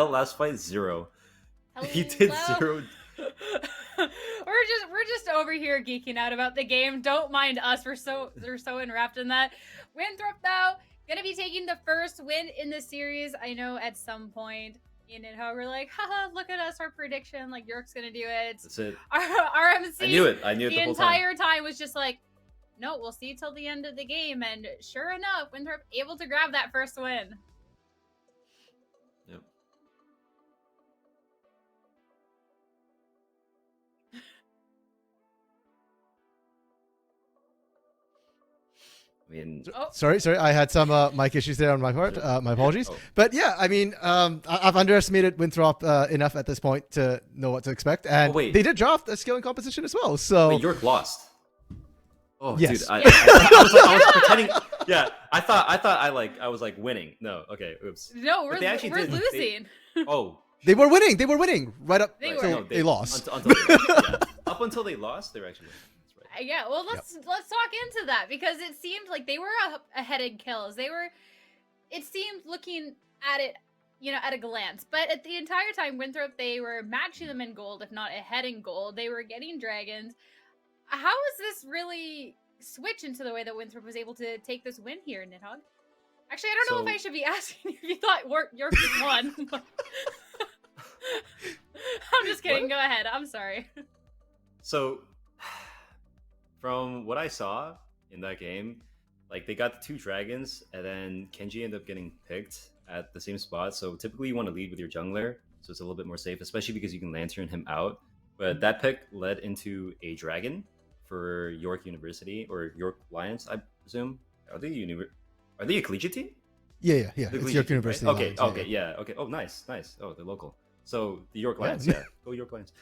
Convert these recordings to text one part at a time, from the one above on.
last fight 0. He did 0. We're just over here geeking out about the game. Don't mind us. We're so enwrapped in that. Winthrop though gonna be taking the first win in the series. I know at some point in it how we're like, haha, look at us, our prediction, like York's gonna do it. That's it. Our MC I knew it the whole entire time was just like, no, we'll see till the end of the game. And sure enough, Winthrop able to grab that first win. Yep. I mean, Sorry, I had some mic issues there on my part. My apologies. But yeah, I mean, I've underestimated Winthrop enough at this point to know what to expect, and they did draft a scaling composition as well. So York lost. Oh, yes. Dude, I was pretending. Yeah, I thought I was like winning. No, okay, oops. No, we're losing. They were winning. They were winning right up until they lost. Up until they lost, they were actually winning. Yeah, well, let's talk into that, because it seemed like they were ahead in kills. It seemed, looking at it, at a glance, but at the entire time, Winthrop, they were matching them in gold, if not ahead in gold. They were getting dragons. How is this really switch into the way that Winthrop was able to take this win here, Nidhogg? Actually, I don't know if I should be asking if you thought York just won. I'm just kidding. What? Go ahead. I'm sorry. So, from what I saw in that game, like, they got the 2 dragons, and then Kenji ended up getting picked at the same spot. So typically you want to lead with your jungler, so it's a little bit more safe, especially because you can lantern him out. But that pick led into a dragon for York University, or York Lions, I presume. Are they a collegiate team? Yeah. It's York University. Right? Lions, Okay. Oh, nice. Oh, they're local. So the York Lions, go York Lions.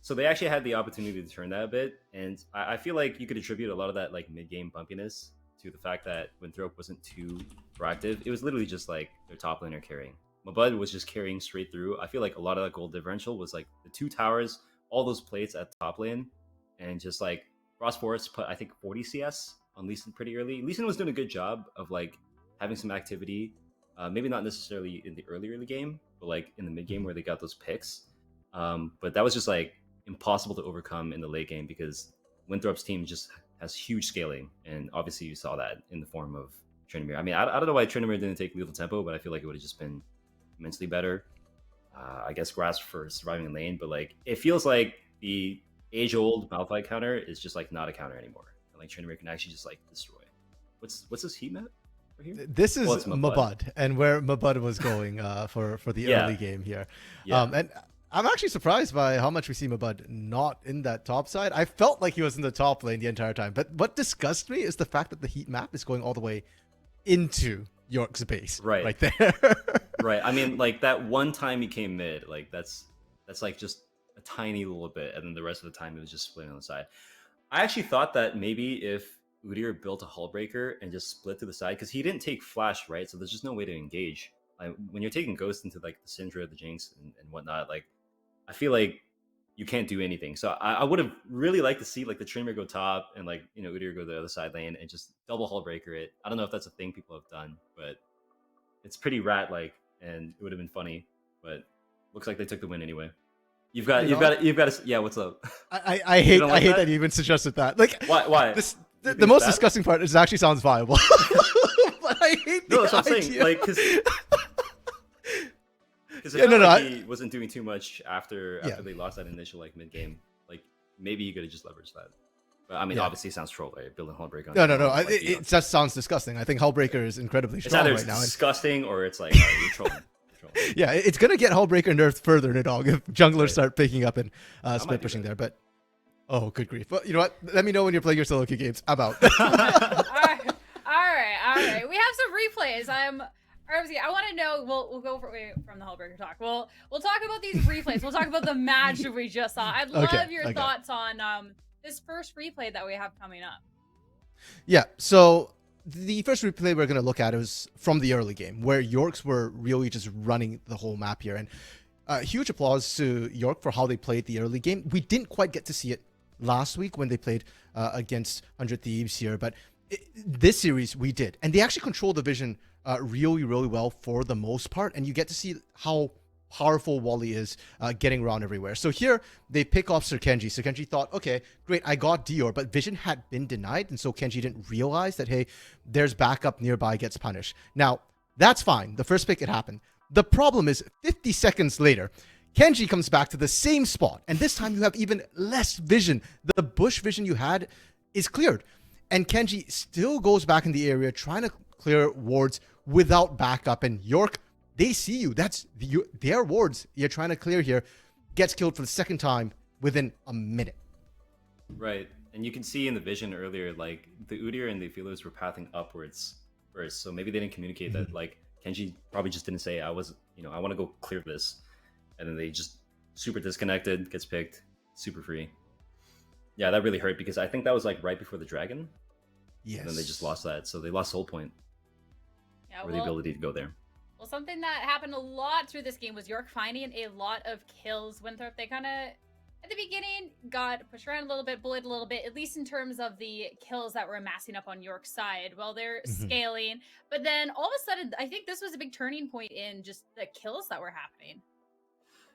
So they actually had the opportunity to turn that a bit, and I feel like you could attribute a lot of that like mid-game bumpiness to the fact that Winthrop wasn't too proactive. It was literally just like their top laner carrying. Mabud was just carrying straight through. I feel like a lot of that gold differential was like the 2 towers, all those plates at top lane, and just like Ross Forest put, I think, 40 CS on Lee Sin pretty early. Lee Sin was doing a good job of like having some activity, maybe not necessarily in the early game, but like in the mid game where they got those picks. But that was just like impossible to overcome in the late game because Winthrop's team just has huge scaling, and obviously you saw that in the form of Tryndamere. I mean, I don't know why Tryndamere didn't take lethal tempo, but I feel like it would have just been immensely better. I guess Grasp for surviving in lane, but like it feels like the age-old Malphite counter is just like not a counter anymore, and like Tryndamere can actually just like destroy. What's this heat map right here? This is Mabud, and where Mabud was going for the early game here. And I'm actually surprised by how much we see Mabud not in that top side. I felt like he was in the top lane the entire time. But what disgusts me is the fact that the heat map is going all the way into York's base. Right there. Right. I mean, like that one time he came mid, like that's like just a tiny little bit. And then the rest of the time it was just splitting on the side. I actually thought that maybe if Udyr built a Hullbreaker and just split to the side, because he didn't take flash, right? So there's just no way to engage. Like, when you're taking Ghost into like the Syndra, the Jinx, and whatnot, like I feel like you can't do anything. So I would have really liked to see like the Tryndamere go top and like, Udyr go the other side lane and just double Hullbreaker it. I don't know if that's a thing people have done, but it's pretty rat-like and it would have been funny. But looks like they took the win anyway. You've got to. Yeah, what's up? I hate that you even suggested that. Like, why? The most disgusting part is it actually sounds viable. But I hate that's what I'm saying. Like, because he wasn't doing too much after they lost that initial like mid game. Like maybe you could have just leveraged that. But I mean, obviously, it sounds troll, right? Building Hullbreaker. No. It just sounds disgusting. I think Hullbreaker is incredibly strong right now. It's disgusting, or it's like you're trolling. Yeah, it's gonna get Hullbreaker nerfed further, Nidhogg, if junglers start picking up and split pushing there. But oh, good grief! But you know what? Let me know when you're playing your solo queue games. I'm out. All right. We have some replays. I want to know. We'll go from the Hullbreaker talk. We'll talk about these replays. We'll talk about the match that we just saw. I'd love your thoughts on this first replay that we have coming up. Yeah. So the first replay we're going to look at is from the early game, where Yorks were really just running the whole map here, and huge applause to York for how they played the early game. We didn't quite get to see it last week when they played against 100 Thieves here, but this series we did, and they actually controlled the vision really, really well for the most part, and you get to see how powerful Wally is getting around everywhere. So here they pick off Sir Kenji. So Kenji thought, okay, great, I got Dior, but Vision had been denied, and so Kenji didn't realize that, hey, there's backup nearby, gets punished. Now, that's fine. The first pick, it happened. The problem is 50 seconds later, Kenji comes back to the same spot, and this time you have even less vision. The bush vision you had is cleared, and Kenji still goes back in the area trying to clear wards without backup, and York, they see you. That's their wards you're trying to clear here. Gets killed for the second time within a minute. Right. And you can see in the vision earlier, like the Udyr and the Feelers were pathing upwards first. So maybe they didn't communicate that. Like Kenji probably just didn't say, I want to go clear this. And then they just super disconnected, gets picked, super free. Yeah, that really hurt because I think that was like right before the dragon. Yes. And then they just lost that. So they lost the whole point. Yeah, or the ability to go there. Well, something that happened a lot through this game was York finding a lot of kills. Winthrop, they kind of, at the beginning, got pushed around a little bit, bullied a little bit, at least in terms of the kills that were amassing up on York's side while they're scaling. But then all of a sudden, I think this was a big turning point in just the kills that were happening.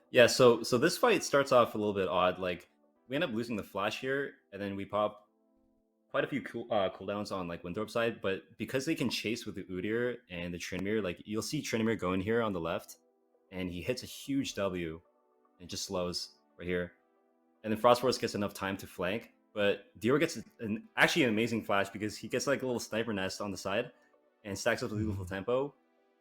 Yeah, so this fight starts off a little bit odd. Like, we end up losing the flash here, and then we pop quite a few cooldowns on like Winthrop side, but because they can chase with the Udyr and the Tryndamere, like you'll see Tryndamere going here on the left, and he hits a huge W and just slows right here. And then Frostforce gets enough time to flank, but Dior gets actually an amazing flash because he gets like a little sniper nest on the side and stacks up a beautiful tempo,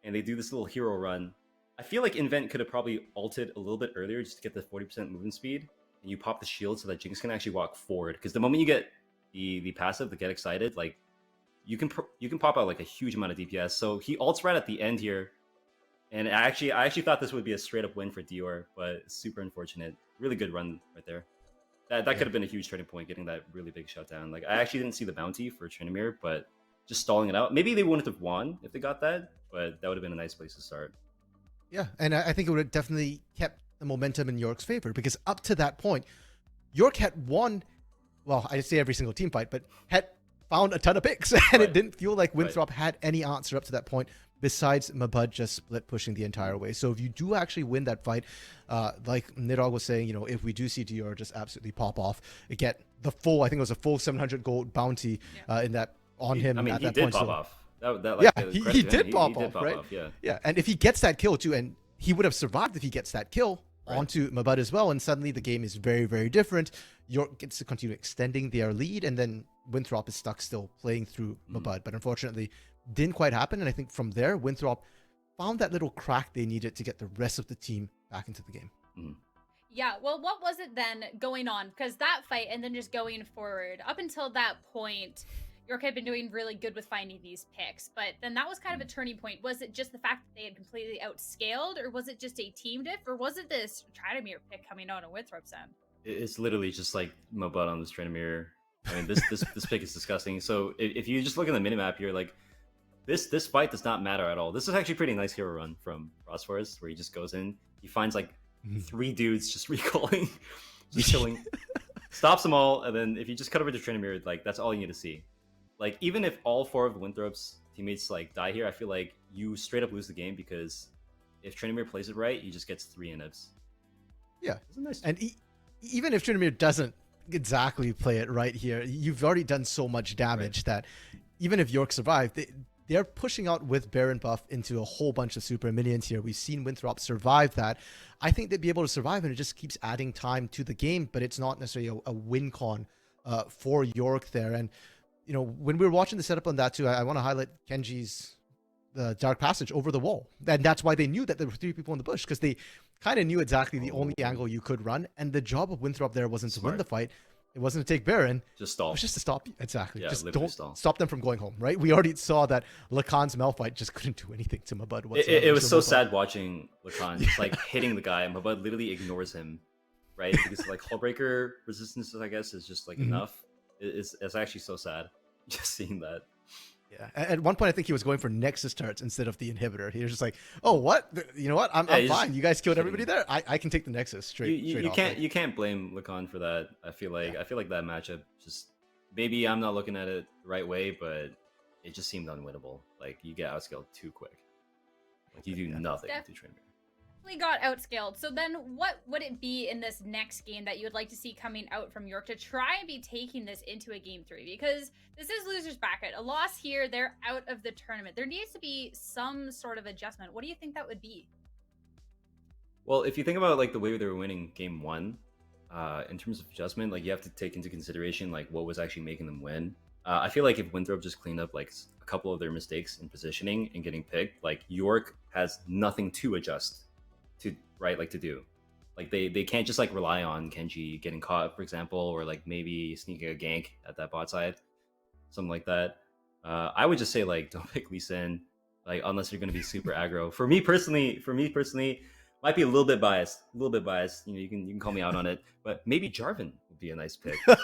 and they do this little hero run. I feel like Invent could have probably ulted a little bit earlier just to get the 40% movement speed, and you pop the shield so that Jinx can actually walk forward, because the moment you get the passive to get excited, like you can pop out like a huge amount of DPS. So he ults right at the end here, and I actually thought this would be a straight up win for Dior, but super unfortunate. Really good run right there. That could have been a huge turning point, getting that really big shutdown. Like I actually didn't see the bounty for Tryndamere, but just stalling it out. Maybe they wouldn't have won if they got that, but that would have been a nice place to start. Yeah, and I think it would have definitely kept the momentum in York's favor, because up to that point, York had won. Well, I say every single team fight, but had found a ton of picks, and it didn't feel like Winthrop had any answer up to that point besides Mabud just split pushing the entire way. So if you do actually win that fight, like Nidog was saying, if we do see Dior just absolutely pop off, get the full, I think it was a full 700 gold bounty in that on him. I mean, at he that did point. pop so, off. He did pop off, right? Yeah, and if he gets that kill too, and he would have survived if he gets that kill onto Mabud as well, and suddenly the game is very, very different. York gets to continue extending their lead, and then Winthrop is stuck still playing through Mabud. But unfortunately, didn't quite happen. And I think from there, Winthrop found that little crack they needed to get the rest of the team back into the game. Yeah, well, what was it then going on? Because that fight and then just going forward, up until that point, York had been doing really good with finding these picks, but then that was kind of a turning point. Was it just the fact that they had completely outscaled, or was it just a team diff, or was it this Tryndamere pick coming out on Winthrop's end? It's literally just like Mobut on this Tryndamere. I mean, this pick is disgusting. So if you just look at the minimap here, like this fight does not matter at all. This is actually a pretty nice hero run from Frostforce, where he just goes in, he finds like 3 dudes just recalling, just chilling, stops them all, and then if you just cut over to Tryndamere, like that's all you need to see. Like, even if all 4 of Winthrop's teammates like die here, I feel like you straight up lose the game, because if Tryndamere plays it right, he just gets 3 inhibs. Yeah, nice. And even if Tryndamere doesn't exactly play it right here, you've already done so much damage that even if York survived, they're pushing out with Baron buff into a whole bunch of super minions here. We've seen Winthrop survive that. I think they'd be able to survive, and it just keeps adding time to the game, but it's not necessarily a win con for York there. And when we were watching the setup on that too, I want to highlight Kenji's Dark Passage over the wall. And that's why they knew that there were 3 people in the bush, because they kind of knew exactly the only angle you could run. And the job of Winthrop there wasn't to win the fight. It wasn't to take Baron. Just stall. It was just to stop. Exactly. Yeah, just don't stop them from going home, right? We already saw that Lacan's Malphite just couldn't do anything to Mabud whatsoever. It was so sad watching Lacan just like hitting the guy, and Mabud literally ignores him, right? Because like Hullbreaker resistance, I guess, is just like enough. It's actually so sad just seeing that. Yeah. At one point, I think he was going for Nexus turrets instead of the inhibitor. He was just like, "Oh, what? You know what? I'm fine. You guys killed everybody there. I can take the Nexus straight." You can't blame Lacan for that. I feel like that matchup just, maybe I'm not looking at it the right way, but it just seemed unwinnable. like you get outscaled too quick. Like you do nothing to Tryndamere. Got outscaled. So then what would it be in this next game that you would like to see coming out from York to try and be taking this into a game 3? Because this is loser's bracket. A loss here, they're out of the tournament. There needs to be some sort of adjustment. What do you think that would be? Well, if you think about like the way they were winning game 1, in terms of adjustment, like you have to take into consideration like what was actually making them win. I feel like if Winthrop just cleaned up like a couple of their mistakes in positioning and getting picked, like York has nothing to adjust to do. Like they can't just like rely on Kenji getting caught, for example, or like maybe sneaking a gank at that bot side, something like that. I would just say like don't pick Lee Sin, like unless you're going to be super aggro. For me personally, might be a little bit biased. You know, you can call me out on it, but maybe Jarvan would be a nice pick. No,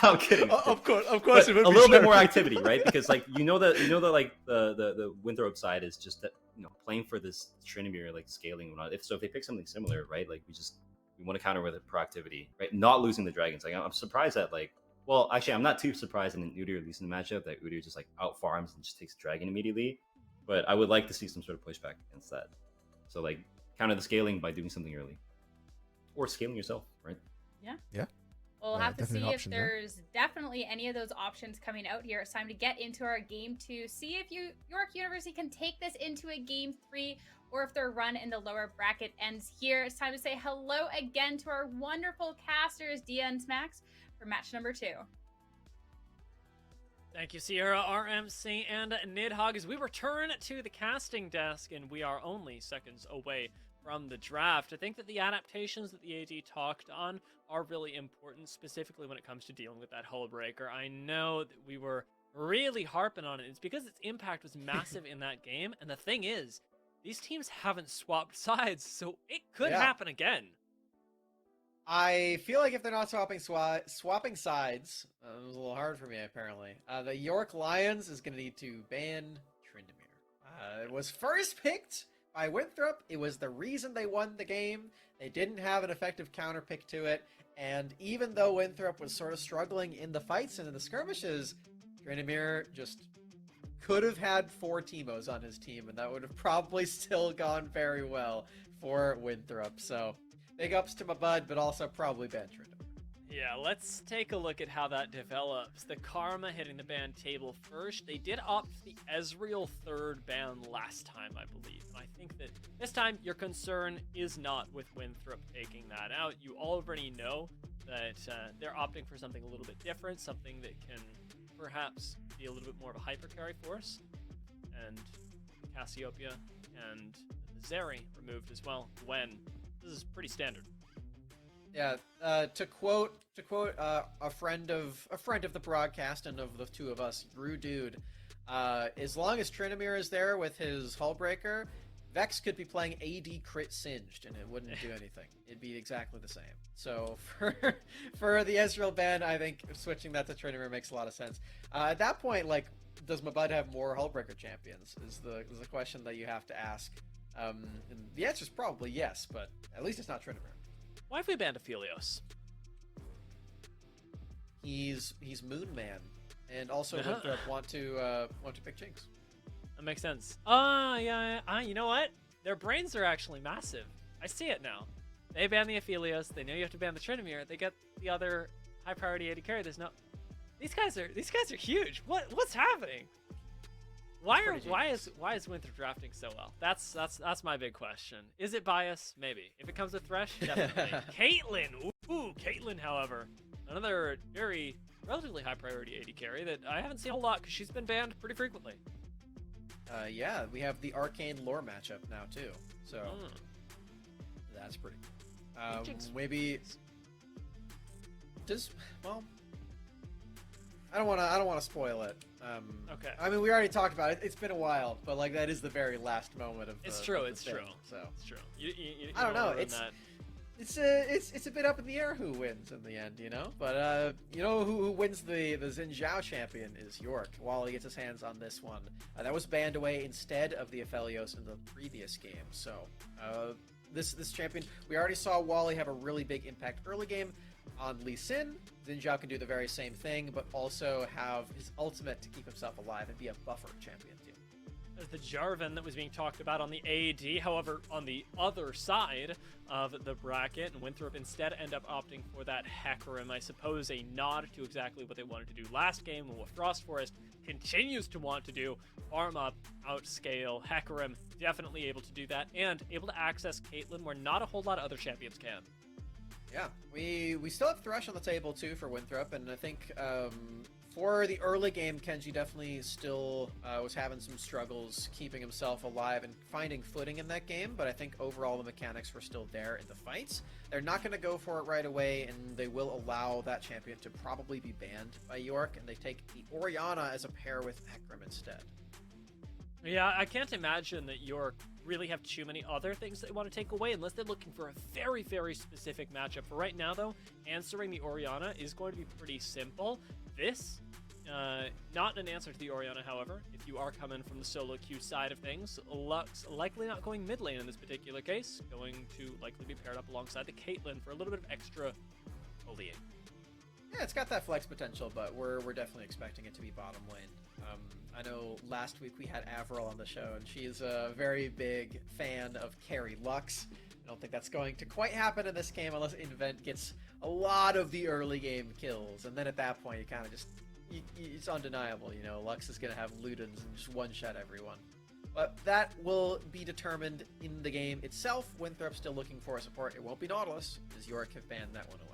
I'm kidding. Of course, it would a be little bit Jarvan. more activity, right? Because like you know that like the Winthrop side is just that, you know, playing for this Tryndamere like scaling and whatnot. If they pick something similar, right? Like we want to counter with proactivity, right? Not losing the dragons. Like I'm surprised that like, well, actually I'm not too surprised in an Udyr Lee Sin matchup that Udyr just like out farms and just takes a dragon immediately. But I would like to see some sort of pushback against that. So like counter the scaling by doing something early, or scaling yourself, right? Yeah. We'll have to see if option, there's definitely any of those options coming out here. It's time to get into our game 2. See if York University can take this into a game 3, or if their run in the lower bracket ends here. It's time to say hello again to our wonderful casters, Dia and Smax, for match number 2. Thank you, Sierra, RMC, and Nidhogg, as we return to the casting desk, and we are only seconds away from the draft. I think that the adaptations that the AD talked on are really important, specifically when it comes to dealing with that hull breaker. I know that we were really harping on it. It's because its impact was massive in that game, and the thing is, these teams haven't swapped sides, so it could happen again. I feel like if they're not swapping sides, it was a little hard for me apparently. The York Lions is going to need to ban Tryndamere. It was first picked by Winthrop. It was the reason they won the game. They didn't have an effective counter pick to it, and even though Winthrop was sort of struggling in the fights and in the skirmishes, Tryndamere just could have had 4 Teemos on his team, and that would have probably still gone very well for Winthrop. So big ups to my bud, but also probably ban Tryndamere. Yeah, let's take a look at how that develops. The Karma hitting the ban table first. They did opt for the Ezreal 3rd ban last time, I believe. And I think that this time your concern is not with Winthrop taking that out. You already know that they're opting for something a little bit different, something that can perhaps be a little bit more of a hyper carry force. And Cassiopeia and Zeri removed as well. Gwen. This is pretty standard. Yeah, to quote a friend of the broadcast and of the two of us, Drew Dude, as long as Tryndamere is there with his Hullbreaker, Vex could be playing AD crit Singed and it wouldn't do anything. It'd be exactly the same. So for the Ezreal ban, I think switching that to Tryndamere makes a lot of sense. At that point, like, does Mabud have more Hullbreaker champions? Is the question that you have to ask. And the answer is probably yes, but at least it's not Tryndamere. Why have we banned Aphelios? He's Moon Man, and also Winthrop want to pick Jinx. That makes sense. Yeah. You know what? Their brains are actually massive. I see it now. They ban the Aphelios. They know you have to ban the Tryndamere. They get the other high priority AD carry. There's no. These guys are huge. What's happening? Why is Winthrop drafting so well? That's my big question. Is it bias? Maybe. If it comes with Thresh, definitely. Caitlyn. Ooh, Caitlyn, however, another very relatively high priority AD carry that I haven't seen a whole lot because she's been banned pretty frequently. Yeah, we have the Arcane lore matchup now too. So that's pretty. Maybe just I don't want to spoil it. Okay. I mean, we already talked about it. It's been a while, but like that is the very last moment of. It's true. It's true. So it's true. I don't know. It's a bit up in the air who wins in the end, you know. But you know who wins the Xin Zhao champion is York. Wally gets his hands on this one. That was banned away instead of the Aphelios in the previous game. So this champion, we already saw Wally have a really big impact early game on Lee Sin. Xin Zhao can do the very same thing, but also have his ultimate to keep himself alive and be a buffer champion too. as the Jarvan that was being talked about on the AD. However, on the other side of the bracket, Winthrop instead end up opting for that Hecarim. I suppose a nod to exactly what they wanted to do last game, and what Frost Forest continues to want to do: farm up, outscale. Hecarim definitely able to do that, and able to access Caitlyn where not a whole lot of other champions can. Yeah, we still have Thresh on the table too for Winthrop, and I think for the early game, Kenji definitely still was having some struggles keeping himself alive and finding footing in that game, but I think overall the mechanics were still there in the fights. They're not going to go for it right away, and they will allow that champion to probably be banned by York, and they take the Orianna as a pair with Hecarim instead. Yeah, I can't imagine that York really have too many other things they want to take away unless they're looking for a very, very specific matchup. For right now, though, answering the Orianna is going to be pretty simple. This, not an answer to the Orianna, however. If you are coming from the solo queue side of things, Lux likely not going mid lane in this particular case, going to likely be paired up alongside the Caitlyn for a little bit of extra bullying. Yeah, it's got that flex potential, but we're definitely expecting it to be bottom lane. I know last week we had Avril on the show, and she's a very big fan of carry Lux. I don't think that's going to quite happen in this game unless Invent gets a lot of the early game kills, and then at that point you kind of just, it's undeniable, you know, Lux is going to have Ludens and just one-shot everyone. But that will be determined in the game itself. Winthrop's still looking for a support. It won't be Nautilus, as York have banned that one away.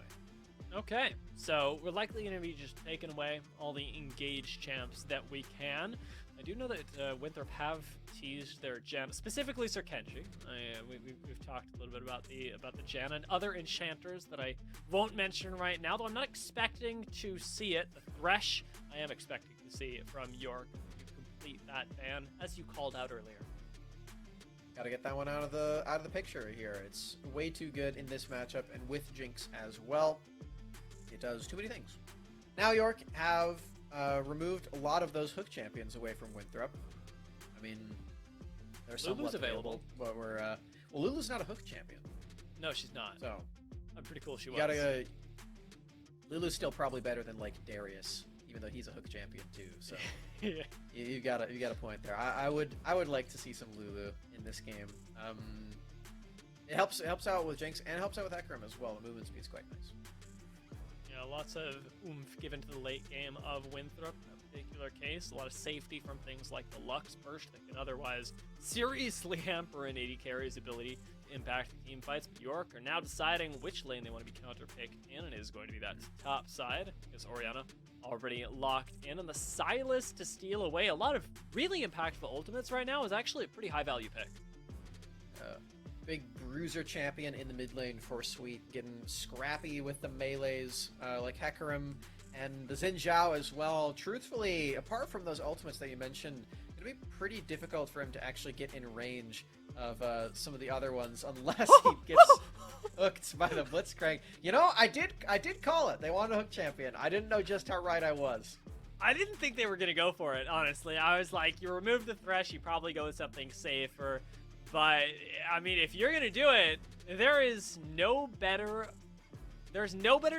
Okay, so we're likely going to be just taking away all the engaged champs that we can. I do know that Winthrop have teased their Janna, specifically Sir Kenji. We've talked a little bit about the Janna and other enchanters that I won't mention right now, though I'm not expecting to see it. The Thresh, I am expecting to see it from York to complete that ban, as you called out earlier. Got to get that one out of the picture here. It's way too good in this matchup, and with Jinx as well. It does too many things. Now York have removed a lot of those hook champions away from Winthrop. I mean, they're somewhat available, but well, Lulu's not a hook champion. No, she's not. So I'm pretty cool she was. Lulu's still probably better than like Darius, even though he's a hook champion too. So yeah. you got a point there. I would like to see some Lulu in this game. It helps out with Jinx and helps out with Hecarim as well. The movement speed's quite nice. Lots of oomph given to the late game of Winthrop in a particular case. A lot of safety from things like the Lux Burst that can otherwise seriously hamper an AD carry's ability to impact team fights. But York are now deciding which lane they want to be counterpicked in, and it is going to be that top side, because Orianna already locked in. And the Silas to steal away a lot of really impactful ultimates right now is actually a pretty high value pick. Big bruiser champion in the mid lane for Sweet, getting scrappy with the melees like Hecarim and the Xin Zhao as well. Truthfully, apart from those ultimates that you mentioned, it'll be pretty difficult for him to actually get in range of some of the other ones unless he gets hooked by the Blitzcrank. You know, I did call it. They wanted a hook champion. I didn't know just how right I was. I didn't think they were going to go for it, honestly. I was like, you remove the Thresh, you probably go with something safer. But, I mean, if you're going to do it, there's no better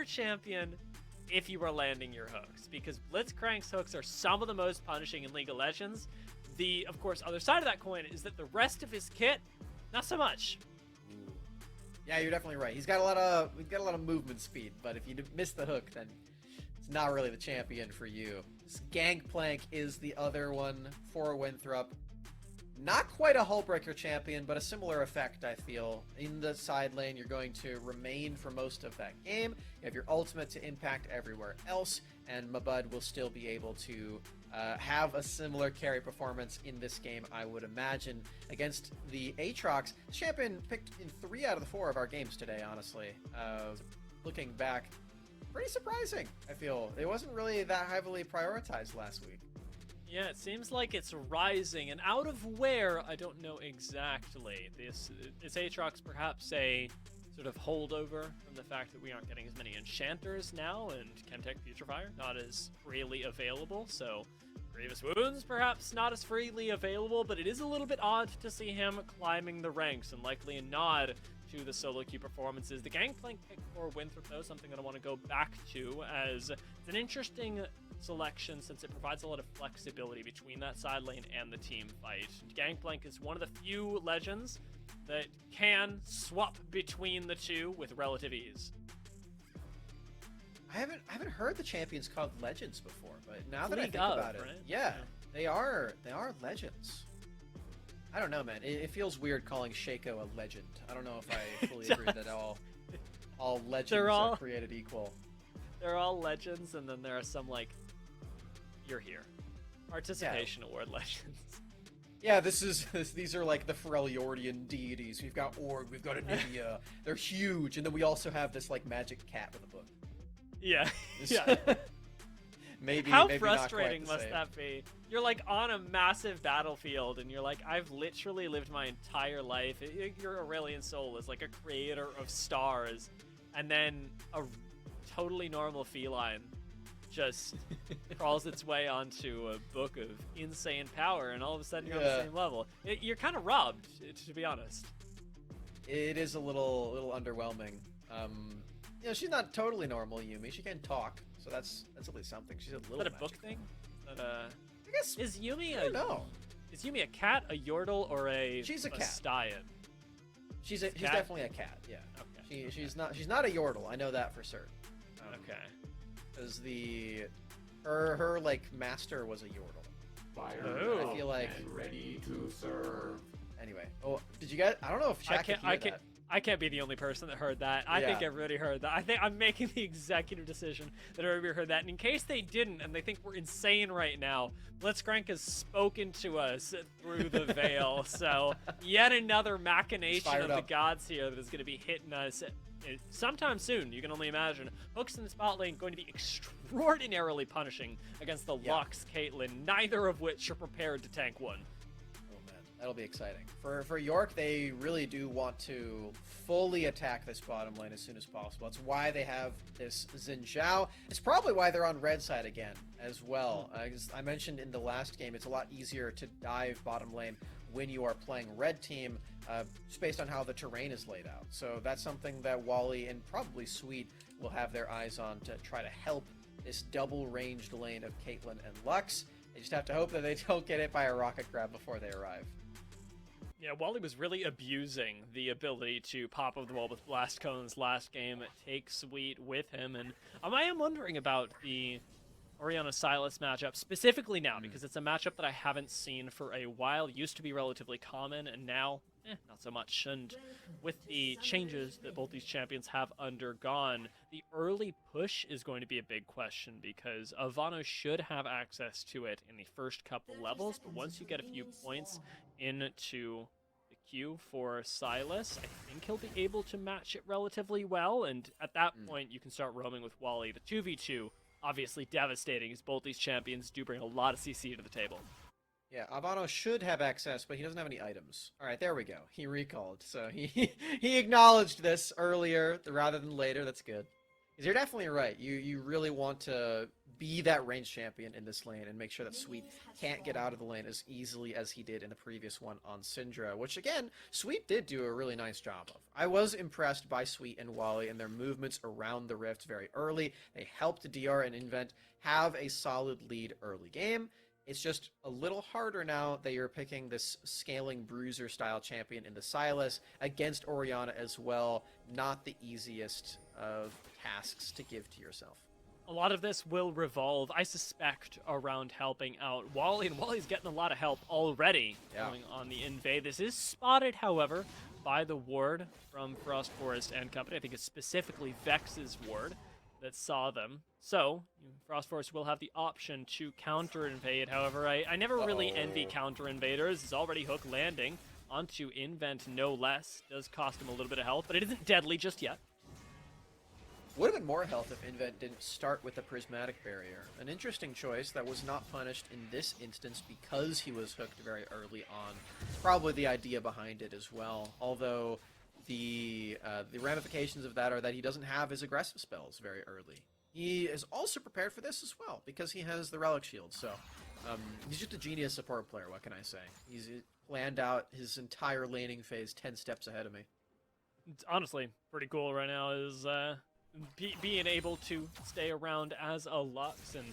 champion if you are landing your hooks. Because Blitzcrank's hooks are some of the most punishing in League of Legends. The, of course, other side of that coin is that the rest of his kit, not so much. Ooh. Yeah, you're definitely right. He's got a lot of movement speed, but if you miss the hook, then it's not really the champion for you. This Gangplank is the other one for Winthrop. Not quite a Hullbreaker champion, but a similar effect, I feel. In the side lane, you're going to remain for most of that game. You have your ultimate to impact everywhere else, and Mabud will still be able to have a similar carry performance in this game, I would imagine, against the Aatrox. Champion picked in 3 out of the 4 of our games today, honestly. Looking back, pretty surprising, I feel. It wasn't really that heavily prioritized last week. Yeah, it seems like it's rising, and out of where, I don't know exactly. Is Aatrox perhaps a sort of holdover from the fact that we aren't getting as many enchanters now, and Chemtech Putrefire not as freely available, so Grievous Wounds perhaps not as freely available, but it is a little bit odd to see him climbing the ranks, and likely a nod to the solo queue performances. The Gangplank pick for Winthrop, though, something that I want to go back to, as it's an interesting selection since it provides a lot of flexibility between that side lane and the team fight. Gangplank is one of the few legends that can swap between the two with relative ease. I haven't heard the champions called legends before, but now that I League think of, about it, right? yeah, they are legends. I don't know, man. It feels weird calling Shaco a legend. I don't know if I fully agree that all legends are created equal. They're all legends, and then there are some like, you're here, participation award legends. Yeah, these are like the Freljordian deities. We've got Org, we've got Anivia. They're huge, and then we also have this like magic cat with a book. Yeah, yeah. maybe How maybe frustrating not quite the must same. that be? You're like on a massive battlefield, and you're like, I've literally lived my entire life. Your Aurelian soul is like a creator of stars, and then a totally normal feline just crawls its way onto a book of insane power, and all of a sudden you're on the same level. You're kind of robbed, to be honest. It is a little underwhelming. You know, she's not totally normal, Yumi. She can talk, so that's at least something. She's a little. Is that a magic. book thing? Is that I guess. is Yumi I don't know. Is Yumi a cat, a yordle, or a She's a cat. Styan? She's cat? definitely a cat. Yeah. Okay. She's not a yordle. I know that for certain. Okay. Because her like master was a yordle. Oh. I feel like. And ready to serve. Anyway. Oh, did you guys? I don't know if chat could hear that. I can't be the only person that heard that. I think everybody heard that. I think I'm making the executive decision that everybody heard that. And in case they didn't, and they think we're insane right now, Blitzcrank has spoken to us through the veil. So yet another machination of the gods here that is going to be hitting us sometime soon. You can only imagine. Hooks in the spot lane going to be extraordinarily punishing against the Lux Caitlyn, neither of which are prepared to tank one. That'll be exciting. For York, they really do want to fully attack this bottom lane as soon as possible. That's why they have this Xin Zhao. It's probably why they're on red side again as well. As I mentioned in the last game, it's a lot easier to dive bottom lane when you are playing red team, just based on how the terrain is laid out. So that's something that Wally and probably Sweet will have their eyes on to try to help this double ranged lane of Caitlyn and Lux. They just have to hope that they don't get hit by a rocket grab before they arrive. Yeah, Wally was really abusing the ability to pop over the wall with blast cones last game, take Sweet with him, and I am wondering about the Orianna Sylas matchup, specifically now, because it's a matchup that I haven't seen for a while. It used to be relatively common, and now, not so much. And with the changes that both these champions have undergone, the early push is going to be a big question, because Ivano should have access to it in the first couple levels, but once you get a few points into the queue for Sylas, I think he'll be able to match it relatively well, and at that point you can start roaming with Wally. The 2v2, obviously devastating, as both these champions do bring a lot of CC to the table. Yeah, Ivano should have access, but he doesn't have any items. All right, there we go. He recalled, so he acknowledged this earlier rather than later. That's good. Because you're definitely right. You really want to be that range champion in this lane and make sure that Sweet can't get out of the lane as easily as he did in the previous one on Syndra, which again, Sweet did do a really nice job of. I was impressed by Sweet and Wally and their movements around the rift very early. They helped DR and Invent have a solid lead early game. It's just a little harder now that you're picking this scaling bruiser style champion in the Sylas against Orianna as well. Not the easiest of tasks to give to yourself. A lot of this will revolve, I suspect, around helping out Wally, and Wally's getting a lot of help already going on the invade. This is spotted, however, by the ward from Frost Forest and company. I think it's specifically Vex's ward that saw them. So, Frost Forest will have the option to counter-invade. However, I never really envy counter-invaders. It's already Hook landing onto Invent, no less. Does cost him a little bit of health, but it isn't deadly just yet. Would have been more health if Invent didn't start with the Prismatic Barrier. An interesting choice that was not punished in this instance because he was hooked very early on. Probably the idea behind it as well, although the ramifications of that are that he doesn't have his aggressive spells very early. He is also prepared for this as well, because he has the Relic Shield, so he's just a genius support player, what can I say? He's planned out his entire laning phase 10 steps ahead of me. It's honestly pretty cool right now is being able to stay around as a Lux, and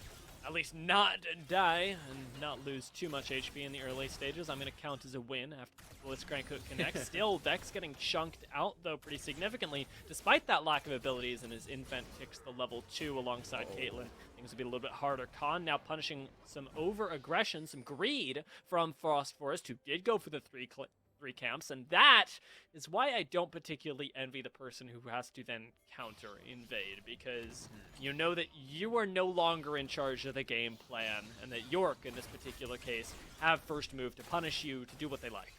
at least not die and not lose too much HP in the early stages. I'm going to count as a win after Blitzcrank Hook connects. Still, Vex getting chunked out, though, pretty significantly, despite that lack of abilities, and his Infant ticks the level 2 alongside Caitlyn. Things will be a little bit harder. Khan now punishing some over-aggression, some greed from Frost Forest, who did go for the three camps, and that is why I don't particularly envy the person who has to then counter invade, because you know that you are no longer in charge of the game plan, and that York, in this particular case, have first move to punish you to do what they like.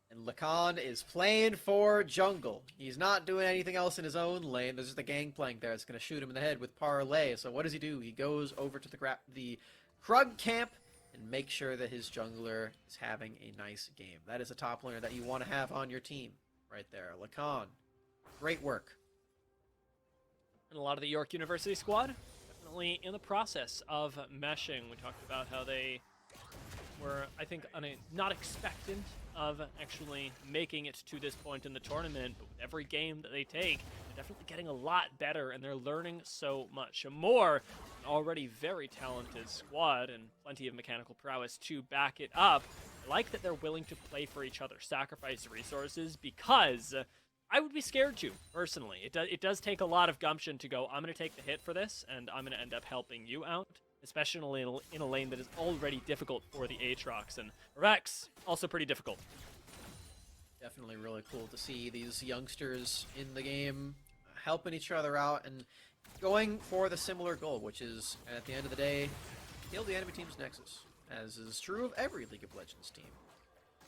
And Lacan is playing for jungle. He's not doing anything else in his own lane. There's just a gangplank there that's going to shoot him in the head with Parlay. So what does he do? He goes over to the Krug camp and make sure that his jungler is having a nice game. That is a top laner that you want to have on your team right there. Lacan, great work. And a lot of the York University squad definitely in the process of meshing. We talked about how they were, I think, not expectant of actually making it to this point in the tournament, but with every game that they take, they're definitely getting a lot better, and they're learning so much more. An already very talented squad and plenty of mechanical prowess to back it up. I like that they're willing to play for each other, sacrifice resources, because I would be scared to, personally. It does take a lot of gumption to go, I'm going to take the hit for this, and I'm going to end up helping you out, especially in a lane that is already difficult for the Aatrox, and Rex, also pretty difficult. Definitely really cool to see these youngsters in the game helping each other out and going for the similar goal, which is, at the end of the day, kill the enemy team's Nexus, as is true of every League of Legends team.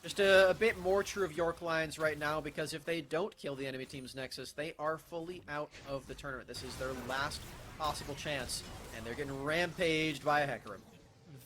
Just a bit more true of York Lions right now, because if they don't kill the enemy team's Nexus, they are fully out of the tournament. This is their last possible chance, and they're getting rampaged by a Hecarim.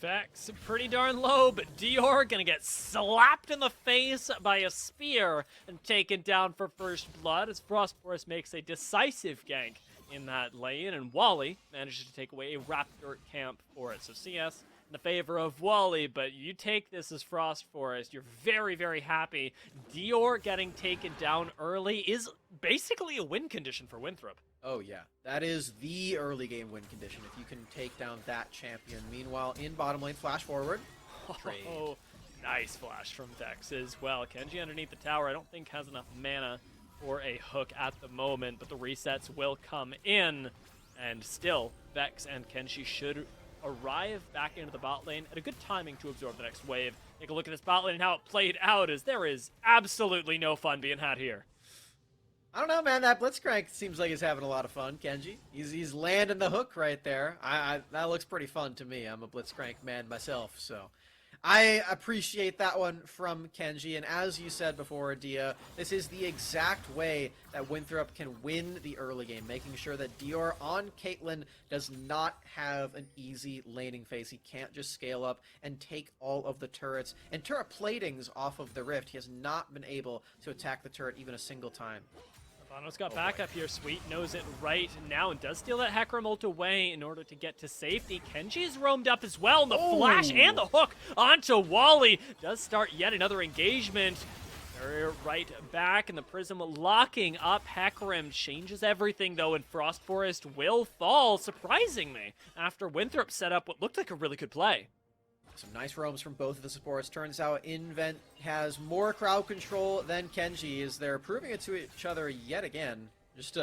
Vex pretty darn low, but Dior gonna get slapped in the face by a spear and taken down for first blood as Frost Forest makes a decisive gank in that lane, and Wally manages to take away a Raptor camp for it. So CS in the favor of Wally, but you take this as Frost Forest. You're very, very happy. Dior getting taken down early is basically a win condition for Winthrop. Oh yeah, that is the early game win condition if you can take down that champion. Meanwhile, in bottom lane, flash forward. Trade. Oh, nice flash from Vex as well. Kenji underneath the tower, I don't think has enough mana for a hook at the moment, but the resets will come in, and still, Vex and Kenji should arrive back into the bot lane at a good timing to absorb the next wave. Take a look at this bot lane and how it played out, as there is absolutely no fun being had here. I don't know, man. That Blitzcrank seems like he's having a lot of fun, Kenji. He's landing the hook right there. That looks pretty fun to me. I'm a Blitzcrank man myself, so I appreciate that one from Kenji. And as you said before, Dia, this is the exact way that Winthrop can win the early game, making sure that Dior on Caitlyn does not have an easy laning phase. He can't just scale up and take all of the turrets and turret platings off of the Rift. He has not been able to attack the turret even a single time. Bono's got backup here. Sweet knows it right now and does steal that Hecarim ult away in order to get to safety. Kenji's roamed up as well, and the flash and the hook onto Wally does start yet another engagement. They're right back, and the Prism locking up Hecarim changes everything, though, and Frost Forest will fall, surprisingly, after Winthrop set up what looked like a really good play. Some nice roams from both of the supports. Turns out Invent has more crowd control than Kenji, as they're proving it to each other yet again. Just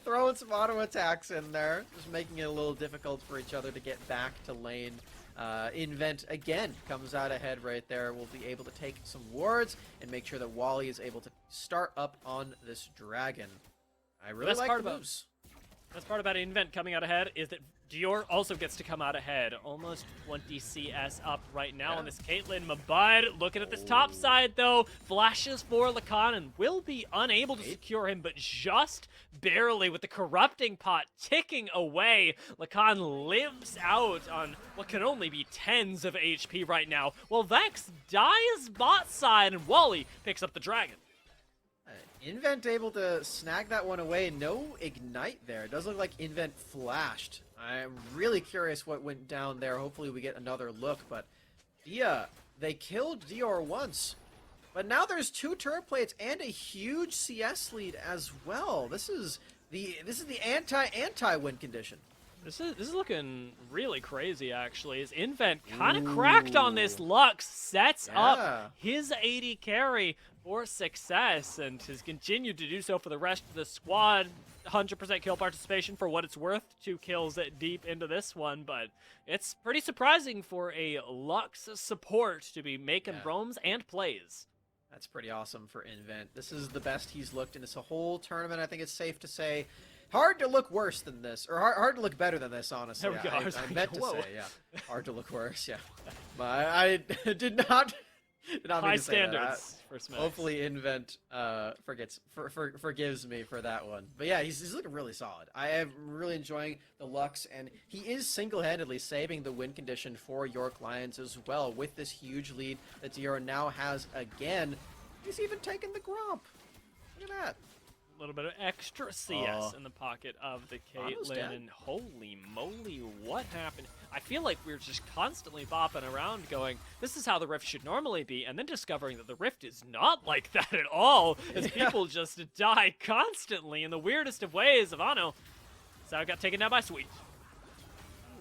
throwing some auto attacks in there, just making it a little difficult for each other to get back to lane. Invent again comes out ahead right there. Will be able to take some wards and make sure that Wally is able to start up on this dragon. I really like the moves. Best part about Invent coming out ahead is that Dior also gets to come out ahead. Almost 20 CS up right now on this Caitlyn. Mabud looking at this top side, though. Flashes for Lacan and will be unable to secure him, but just barely with the corrupting pot ticking away. Lacan lives out on what can only be tens of HP right now, while Vex dies bot side and Wally picks up the dragon. Invent able to snag that one away. No ignite there. It does look like Invent flashed. I'm really curious what went down there. Hopefully we get another look, but Dia, they killed Dior once, but now there's 2 turret plates and a huge CS lead as well. This is the anti-win condition. This is looking really crazy, actually. His Invent kind of cracked on this Lux, sets up his 80 carry for success, and has continued to do so for the rest of the squad. 100% kill participation for what it's worth. 2 kills deep into this one, but it's pretty surprising for a Lux support to be making roams and plays. That's pretty awesome for Invent. This is the best he's looked in this whole tournament. I think it's safe to say. Hard to look worse than this, or hard to look better than this, honestly. There we go. I meant to say, yeah. Hard to look worse, yeah. But I did not mean High to say standards that. for Smash. Hopefully Invent forgives me for that one. But yeah, he's looking really solid. I am really enjoying the Lux, and he is single-handedly saving the win condition for York Lions as well with this huge lead that DR now has again. He's even taken the Gromp. Look at that. A little bit of extra CS in the pocket of the Caitlyn, and holy moly, what happened? I feel like we're just constantly bopping around going, this is how the Rift should normally be, and then discovering that the Rift is not like that at all, as people just die constantly in the weirdest of ways. Ivano, so I got taken down by Sweet.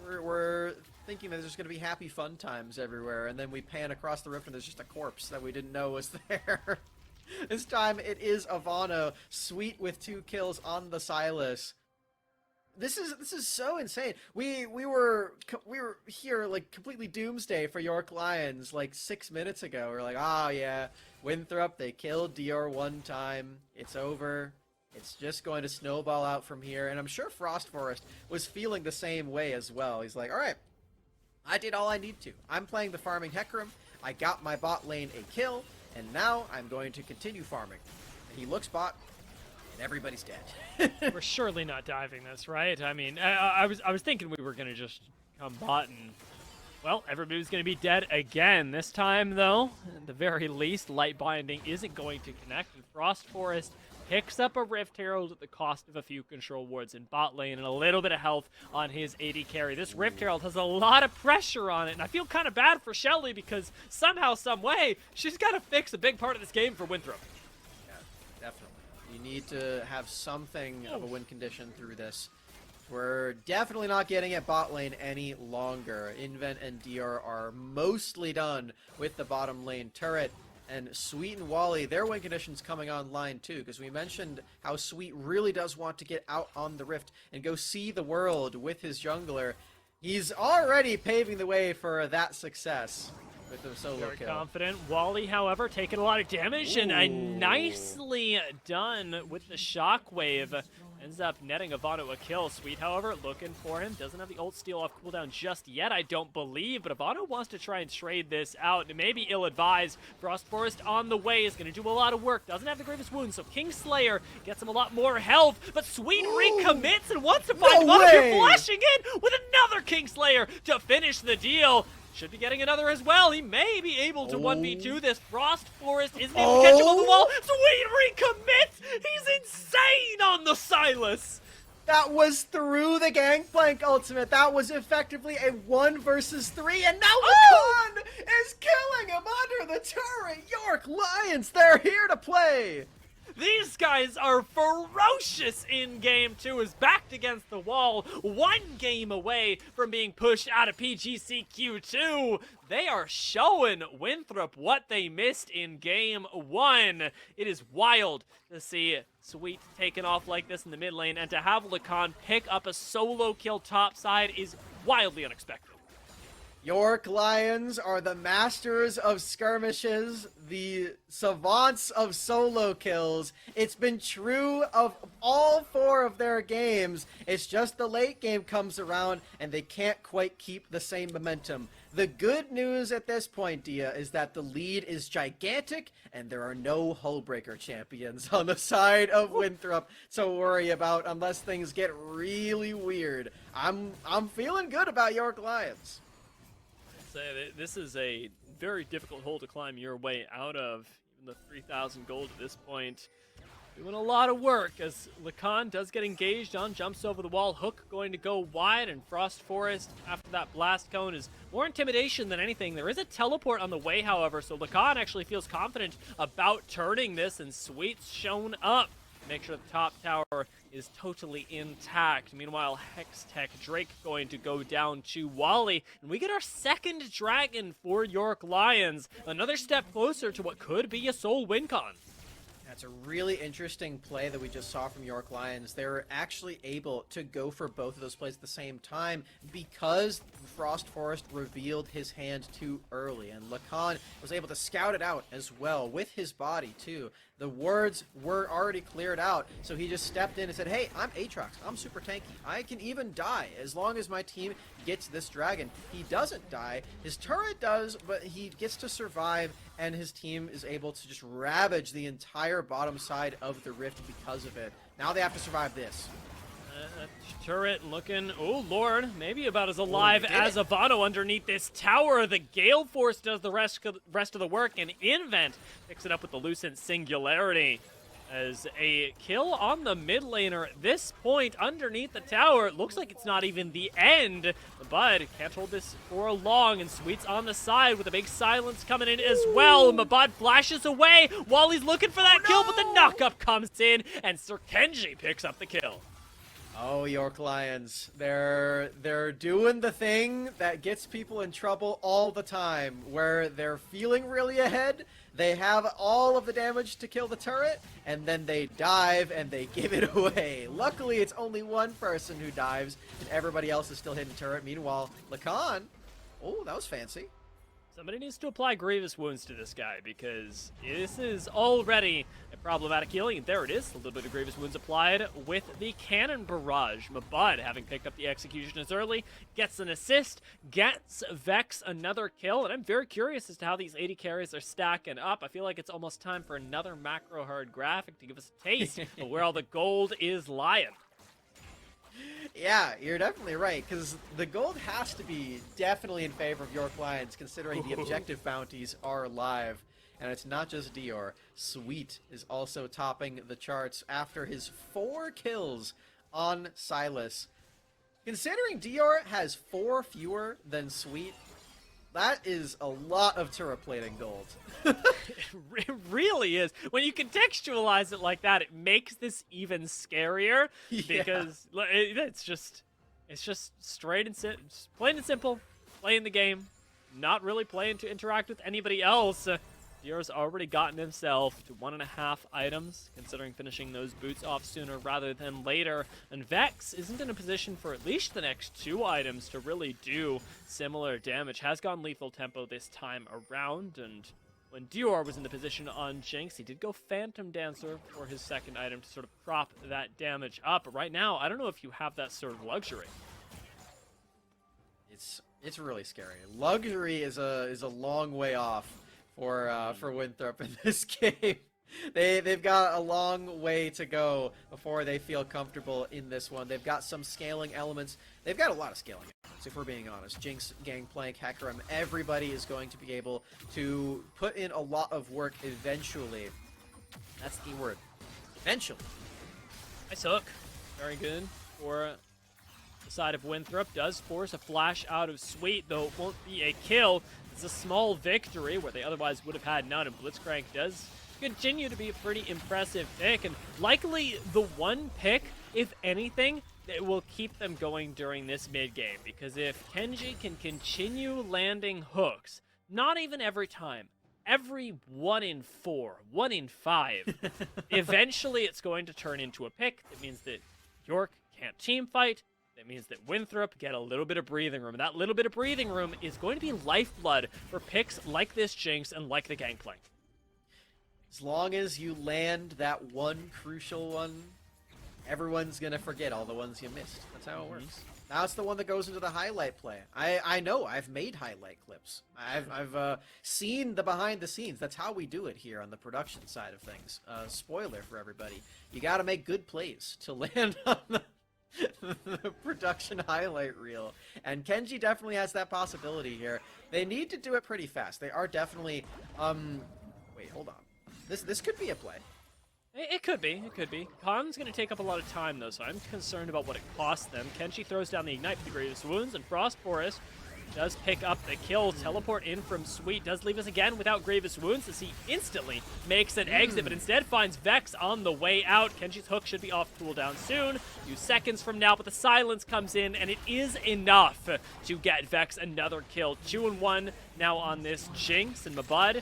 We're thinking that there's going to be happy fun times everywhere, and then we pan across the Rift and there's just a corpse that we didn't know was there. This time it is Ivano, Sweet with 2 kills on the Silas. This is so insane. We were here like completely doomsday for York Lions like 6 minutes ago. We're like, oh yeah, Winthrop, they killed DR one time. It's over. It's just going to snowball out from here. And I'm sure Frost Forest was feeling the same way as well. He's like, all right, I did all I need to. I'm playing the farming Hecarim. I got my bot lane a kill. And now I'm going to continue farming. He looks bot, and everybody's dead. We're surely not diving this, right? I mean, I was thinking we were gonna just come bot and, well, everybody's gonna be dead again. This time, though, at the very least, Light Binding isn't going to connect, and Frost Forest picks up a Rift Herald at the cost of a few control wards in bot lane and a little bit of health on his 80 carry. This Rift Herald has a lot of pressure on it, and I feel kind of bad for Shelly because somehow, some way, she's got to fix a big part of this game for Winthrop. Yeah, definitely. You need to have something of a win condition through this. We're definitely not getting at bot lane any longer. Invent and DR are mostly done with the bottom lane turret. And Sweet and Wally, their win condition's coming online too, because we mentioned how Sweet really does want to get out on the Rift and go see the world with his jungler. He's already paving the way for that success with the solo Very kill. confident. Wally, however, taking a lot of damage, and nicely done with the shockwave. Ends up netting Ivano a kill. Sweet, however, looking for him. Doesn't have the ult steal off cooldown just yet, I don't believe, but Ivano wants to try and trade this out. It may be ill-advised. Frost Forest on the way is going to do a lot of work. Doesn't have the greatest wound, so Kingslayer gets him a lot more health, but Sweet recommits and wants to find Ivano here, flashing in with another Kingslayer to finish the deal. Should be getting another as well. He may be able to 1v2 this. Frost Forest isn't able to catch him on the wall. Sweet recommits! He's insane on the Silas! That was through the Gangplank ultimate. That was effectively a 1 versus 3, and now Lacan is killing him under the turret. York Lions, they're here to play. These guys are ferocious in game 2, is backed against the wall, 1 game away from being pushed out of PGCQ2. They are showing Winthrop what they missed in game 1. It is wild to see Sweet taken off like this in the mid lane, and to have Lacan pick up a solo kill topside is wildly unexpected. York Lions are the masters of skirmishes, the savants of solo kills. It's been true of all 4 of their games. It's just the late game comes around and they can't quite keep the same momentum. The good news at this point, Dia, is that the lead is gigantic and there are no Hullbreaker champions on the side of Winthrop to worry about unless things get really weird. I'm feeling good about York Lions. This is a very difficult hole to climb your way out of. Even the 3,000 gold at this point. Doing a lot of work as Lacan does get engaged on, jumps over the wall. Hook going to go wide, and Frost Forest after that blast cone is more intimidation than anything. There is a teleport on the way, however, so Lacan actually feels confident about turning this, and Sweet's shown up. make sure the top tower is totally intact. Meanwhile, Hextech Drake going to go down to Wally, and we get our second dragon for York Lions. Another step closer to what could be a sole win con. That's a really interesting play that we just saw from York Lions. They were actually able to go for both of those plays at the same time because Frost Forest revealed his hand too early, and Lacan was able to scout it out as well with his body too. The wards were already cleared out, so he just stepped in and said, hey, I'm Aatrox, I'm super tanky, I can even die as long as my team gets this dragon. He doesn't die, his turret does, but he gets to survive, and his team is able to just ravage the entire bottom side of the rift because of it. Now they have to survive this. Turret looking, oh lord, maybe about as alive as Avano underneath this tower. The Gale Force does the rest of the work, and Invent picks it up with the Lucent Singularity. As a kill on the mid laner at this point underneath the tower. It looks like it's not even the end. Mabud can't hold this for long, and Sweet's on the side with a big silence coming in as well. Mabud flashes away while he's looking for that kill, but the knockup comes in, and Sir Kenji picks up the kill. Oh, York Lions. They're doing the thing that gets people in trouble all the time, where they're feeling really ahead, they have all of the damage to kill the turret, and then they dive and they give it away. Luckily, it's only one person who dives, and everybody else is still hitting turret. Meanwhile, Lacan, oh, that was fancy. Somebody needs to apply Grievous Wounds to this guy, because this is already a problematic healing. There it is, a little bit of Grievous Wounds applied with the Cannon Barrage. Mabud, having picked up the execution as early, gets an assist, gets Vex another kill, and I'm very curious as to how these 80 carries are stacking up. I feel like it's almost time for another macro hard graphic to give us a taste of where all the gold is lying. Yeah, you're definitely right, because the gold has to be definitely in favor of York Lions, considering the objective bounties are live. And it's not just Dior. Sweet is also topping the charts after his 4 kills on Silas. Considering Dior has 4 fewer than Sweet, that is a lot of turret plating gold. It really is. When you contextualize it like that, it makes this even scarier, because it's just straight and plain and simple, playing the game, not really playing to interact with anybody else. Dior's already gotten himself to 1.5 items, considering finishing those boots off sooner rather than later. And Vex isn't in a position for at least the next 2 items to really do similar damage. Has gone lethal tempo this time around, and when Dior was in the position on Jinx, he did go Phantom Dancer for his second item to sort of prop that damage up. But right now, I don't know if you have that sort of luxury. It's really scary. Luxury is a long way off for Winthrop in this game. They've got a long way to go before they feel comfortable in this one. They've got some scaling elements. They've got a lot of scaling elements, if we're being honest. Jinx, Gangplank, Hecarim, everybody is going to be able to put in a lot of work eventually. That's the word. Eventually. Nice hook. Very good for the side of Winthrop. Does force a flash out of Sweet, though it won't be a kill. It's a small victory where they otherwise would have had none, and Blitzcrank does continue to be a pretty impressive pick, and likely the one pick, if anything, that will keep them going during this mid-game, because if Kenji can continue landing hooks, not even every time, every 1 in 4, 1 in 5, eventually it's going to turn into a pick. That means that York can't team fight. That means that Winthrop get a little bit of breathing room. And that little bit of breathing room is going to be lifeblood for picks like this Jinx and like the Gangplank. As long as you land that one crucial one, everyone's going to forget all the ones you missed. That's how it works. Now it's the one that goes into the highlight play. I know, I've made highlight clips. I've seen the behind the scenes. That's how we do it here on the production side of things. Spoiler for everybody. You got to make good plays to land on the production highlight reel, and Kenji definitely has that possibility here. They need to do it pretty fast. They are definitely wait, hold on, this could be a play. It could be. Khan's going to take up a lot of time, though, so I'm concerned about what it costs them. Kenji throws down the Ignite for the Grievous Wounds, and Frost Forest does pick up the kill. Teleport in from Sweet does leave us again without grievous wounds as he instantly makes an exit, but instead finds Vex on the way out. Kenji's hook should be off cooldown soon, a few seconds from now, but the silence comes in, and it is enough to get Vex another kill. 2-1 now on this Jinx, and Mabud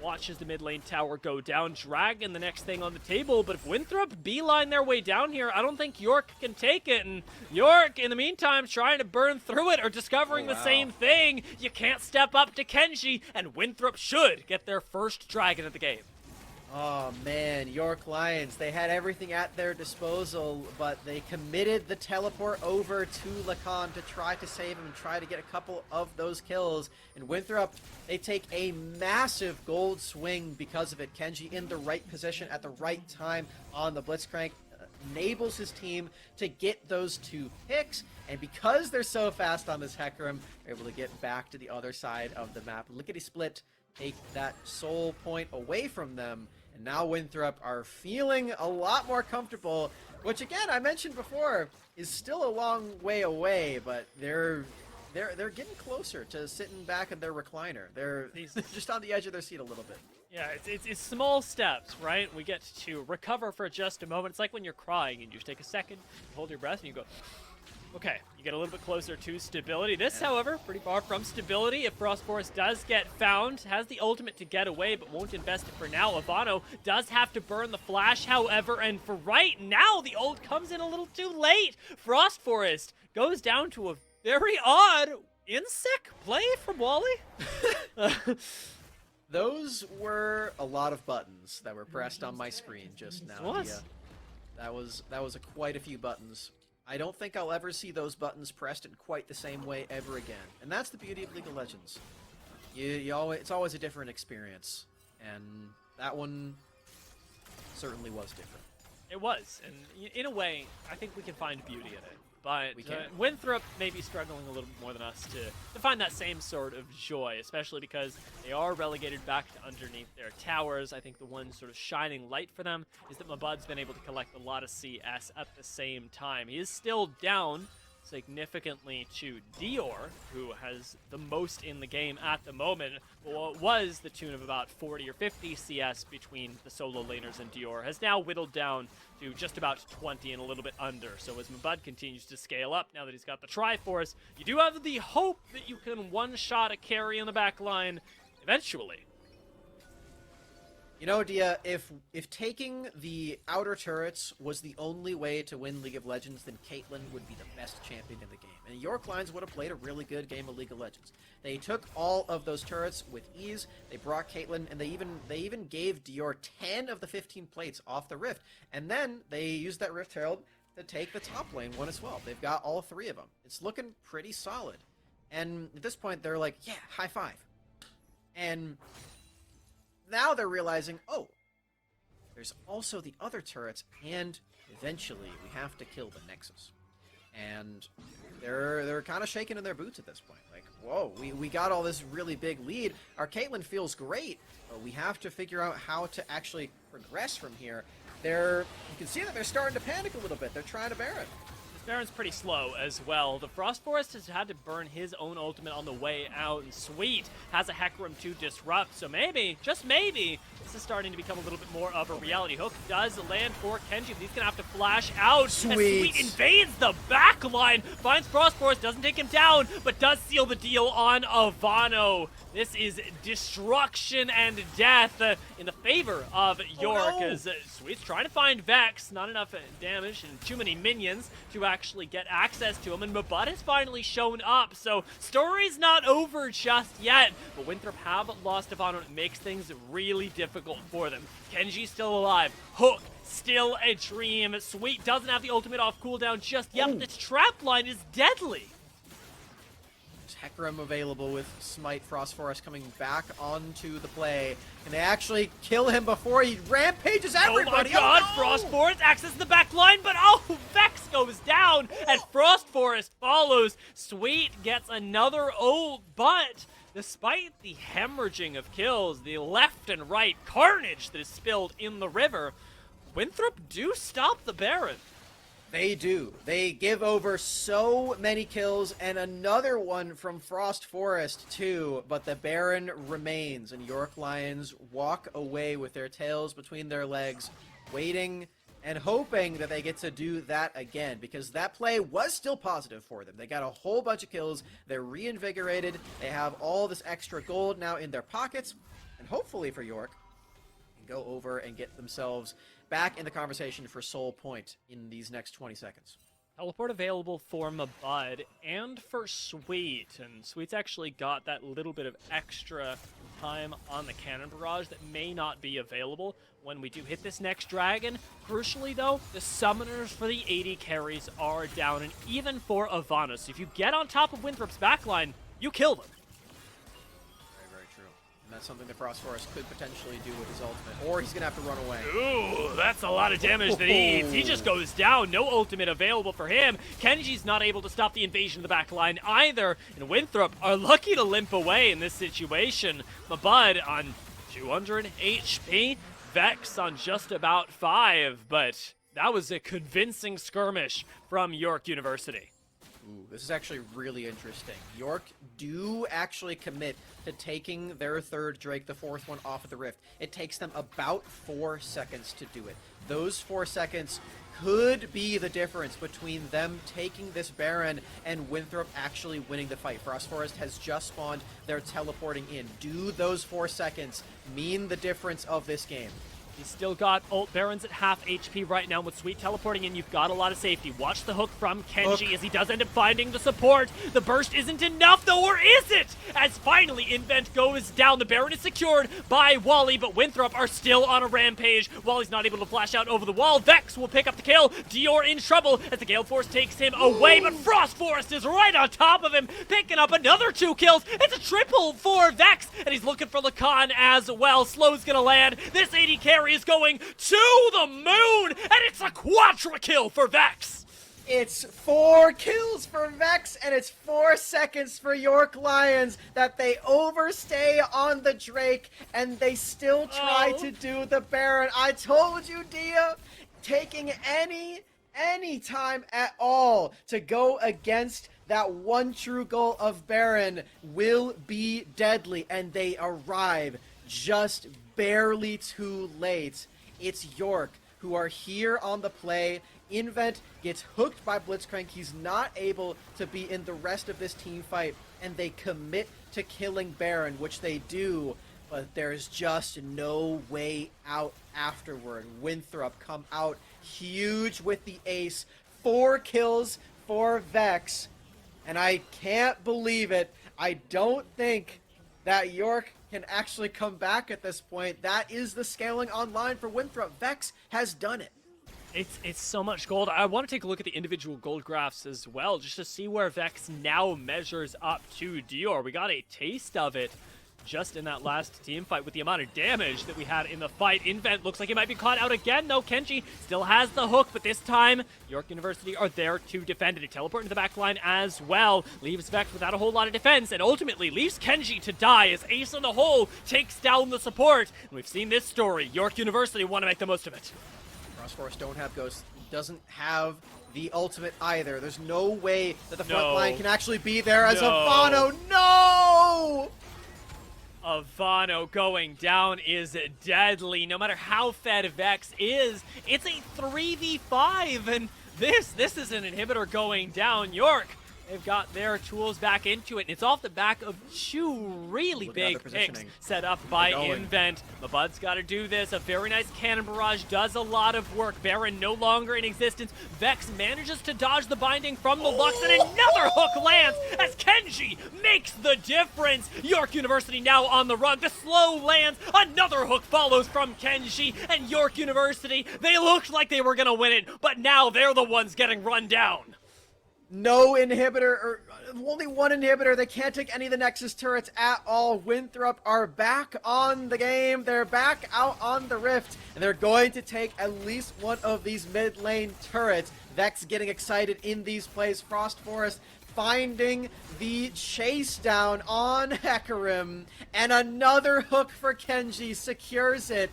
watches the mid lane tower go down. Dragon the next thing on the table, but if Winthrop beeline their way down here, I don't think York can take it, and York, in the meantime, trying to burn through it or discovering the same thing. You can't step up to Kenji, and Winthrop should get their first dragon of the game. Oh man, York Lions, they had everything at their disposal, but they committed the teleport over to Lacan to try to save him and try to get a couple of those kills. And Winthrop, they take a massive gold swing because of it. Kenji in the right position at the right time on the Blitzcrank enables his team to get those 2 picks, and because they're so fast on this Hecarim, they're able to get back to the other side of the map. Lickety Split take that soul point away from them. And now Winthrop are feeling a lot more comfortable, which again, I mentioned before, is still a long way away, but they're getting closer to sitting back in their recliner. They're just on the edge of their seat a little bit. Yeah, it's small steps, right? We get to recover for just a moment. It's like when you're crying and you just take a second, you hold your breath, and you go, okay, you get a little bit closer to stability. This, however, pretty far from stability. If Frost Forest does get found, has the ultimate to get away, but won't invest it for now. Ivano does have to burn the flash, however, and for right now, the ult comes in a little too late. Frost Forest goes down to a very odd insect play from Wally. Those were a lot of buttons that were pressed on my screen just now. What? That was quite a few buttons. I don't think I'll ever see those buttons pressed in quite the same way ever again. And that's the beauty of League of Legends. It's always a different experience. And that one certainly was different. It was, and in a way, I think we can find beauty in it. But We can. Winthrop may be struggling a little bit more than us to find that same sort of joy, especially because they are relegated back to underneath their towers. I think the one sort of shining light for them is that Mabud's been able to collect a lot of CS at the same time. He is still down significantly to Dior, who has the most in the game at the moment. What was the tune of about 40 or 50 CS between the solo laners and Dior has now whittled down to just about 20 and a little bit under. So as Mabud continues to scale up, now that he's got the Triforce, you do have the hope that you can one-shot a carry in the back line eventually. You know, Dia, if taking the outer turrets was the only way to win League of Legends, then Caitlyn would be the best champion in the game. And York Lions would have played a really good game of League of Legends. They took all of those turrets with ease, they brought Caitlyn, and they even gave Dior 10 of the 15 plates off the Rift. And then they used that Rift Herald to take the top lane one as well. They've got all 3 of them. It's looking pretty solid. And at this point, they're like, yeah, high five. And now they're realizing, oh, there's also the other turrets, and eventually we have to kill the Nexus. And they're kind of shaking in their boots at this point. Like, whoa, we got all this really big lead. Our Caitlyn feels great, but we have to figure out how to actually progress from here. You can see that they're starting to panic a little bit. They're trying to Baron. Baron's pretty slow as well. The Frost Forest has had to burn his own ultimate on the way out, and Sweet has a Hecarim to disrupt, so maybe, just maybe, this is starting to become a little bit more of a reality. Hook does land for Kenji, but he's going to have to flash out. Sweet. As Sweet invades the back line, finds Frost Forest, doesn't take him down, but does seal the deal on Ivano. This is destruction and death in the favor of York, as Sweet's trying to find Vex. Not enough damage and too many minions to actually get access to him, and Mabud has finally shown up, so story's not over just yet. But Winthrop have lost Ivano, and it makes things really difficult for them. Kenji's still alive. Hook still a dream. Sweet doesn't have the ultimate off cooldown just yet, but this trap line is deadly. Hecarim available with Smite. Frost Forest coming back onto the play. And they actually kill him before he rampages everybody. Oh my god, no! Frost Forest accesses the back line, but Vex goes down, and Frost Forest follows. Sweet gets another ult, but despite the hemorrhaging of kills, the left and right carnage that is spilled in the river, Winthrop do stop the Baron. They do. They give over so many kills, and another one from Frost Forest too, but the Baron remains, and York Lions walk away with their tails between their legs, waiting and hoping that they get to do that again, because that play was still positive for them. They got a whole bunch of kills, they're reinvigorated, they have all this extra gold now in their pockets, and hopefully for York, can go over and get themselves back in the conversation for Soul Point in these next 20 seconds. Teleport available for Mabud and for Sweet, and Sweet's actually got that little bit of extra time on the cannon barrage that may not be available when we do hit this next dragon. Crucially though, the summoners for the 80 carries are down, and even for Ivana. So if you get on top of Winthrop's backline, you kill them. Very true. And that's something that Frost Forest could potentially do with his ultimate, or he's gonna have to run away. Ooh, that's a lot of damage that he eats. He just goes down. No ultimate available for him. Kenji's not able to stop the invasion of the back line either. And Winthrop are lucky to limp away in this situation. Mabud on 200 HP. Vex on just about 5. But that was a convincing skirmish from York University. Ooh, this is actually really interesting. York do actually commit to taking their third Drake, the fourth one, off of the Rift. It takes them about 4 seconds to do it. Those 4 seconds could be the difference between them taking this Baron and Winthrop actually winning the fight. Frost Forest has just spawned. They're teleporting in. Do those 4 seconds mean the difference of this game? He's still got ult. Baron's at half HP right now. With Sweet teleporting in, you've got a lot of safety. Watch the hook from Kenji as he does end up finding the support. The burst isn't enough, though, or is it? As finally Invent goes down. The Baron is secured by Wally, but Winthrop are still on a rampage. Wally's not able to flash out over the wall. Vex will pick up the kill. Dior in trouble as the Gale Force takes him away, but Frost Forest is right on top of him, picking up another 2 kills. It's a triple for Vex, and he's looking for Lacan as well. Slow's gonna land. This 80 carry is going to the moon, and it's a quadra kill for Vex. It's 4 kills for Vex, and it's 4 seconds for York Lions that they overstay on the Drake, and they still try to do the Baron. I told you, Dia, taking any time at all to go against that one true goal of Baron will be deadly, and they arrive just barely too late. It's York who are here on the play. Invent gets hooked by Blitzcrank. He's not able to be in the rest of this team fight, and they commit to killing Baron, which they do, but there's just no way out afterward. Winthrop come out huge with the ace. 4 kills for Vex, and I can't believe it. I don't think that York can actually come back at this point. That is the scaling online for Winthrop. Vex has done it. It's so much gold. I want to take a look at the individual gold graphs as well, just to see where Vex now measures up to Dior. We got a taste of it just in that last team fight with the amount of damage that we had in the fight. Invent looks like he might be caught out again, though. Kenji still has the hook, but this time York University are there to defend it. They teleport into the back line as well. Leaves Vex without a whole lot of defense, and ultimately leaves Kenji to die as Ace in the hole takes down the support. And we've seen this story. York University want to make the most of it. Frost Force don't have Ghost. Doesn't have the ultimate either. There's no way that the front line can actually be there as Ivano. No! Ivano going down is deadly. No matter how fed Vex is, it's a 3v5, and this is an inhibitor going down. York, they've got their tools back into it, and it's off the back of 2 really big picks set up by Invent. Mabud's got to do this. A very nice cannon barrage does a lot of work. Baron no longer in existence. Vex manages to dodge the binding from the Lux, and another hook lands as Kenji makes the difference. York University now on the run. The slow lands. Another hook follows from Kenji, and York University, they looked like they were going to win it, but now they're the ones getting run down. No inhibitor, or only one inhibitor. They can't take any of the Nexus turrets at all. Winthrop are back on the game. They're back out on the Rift, and they're going to take at least one of these mid lane turrets. Vex getting excited in these plays. Frost Forest finding the chase down on Hecarim, and another hook for Kenji secures it.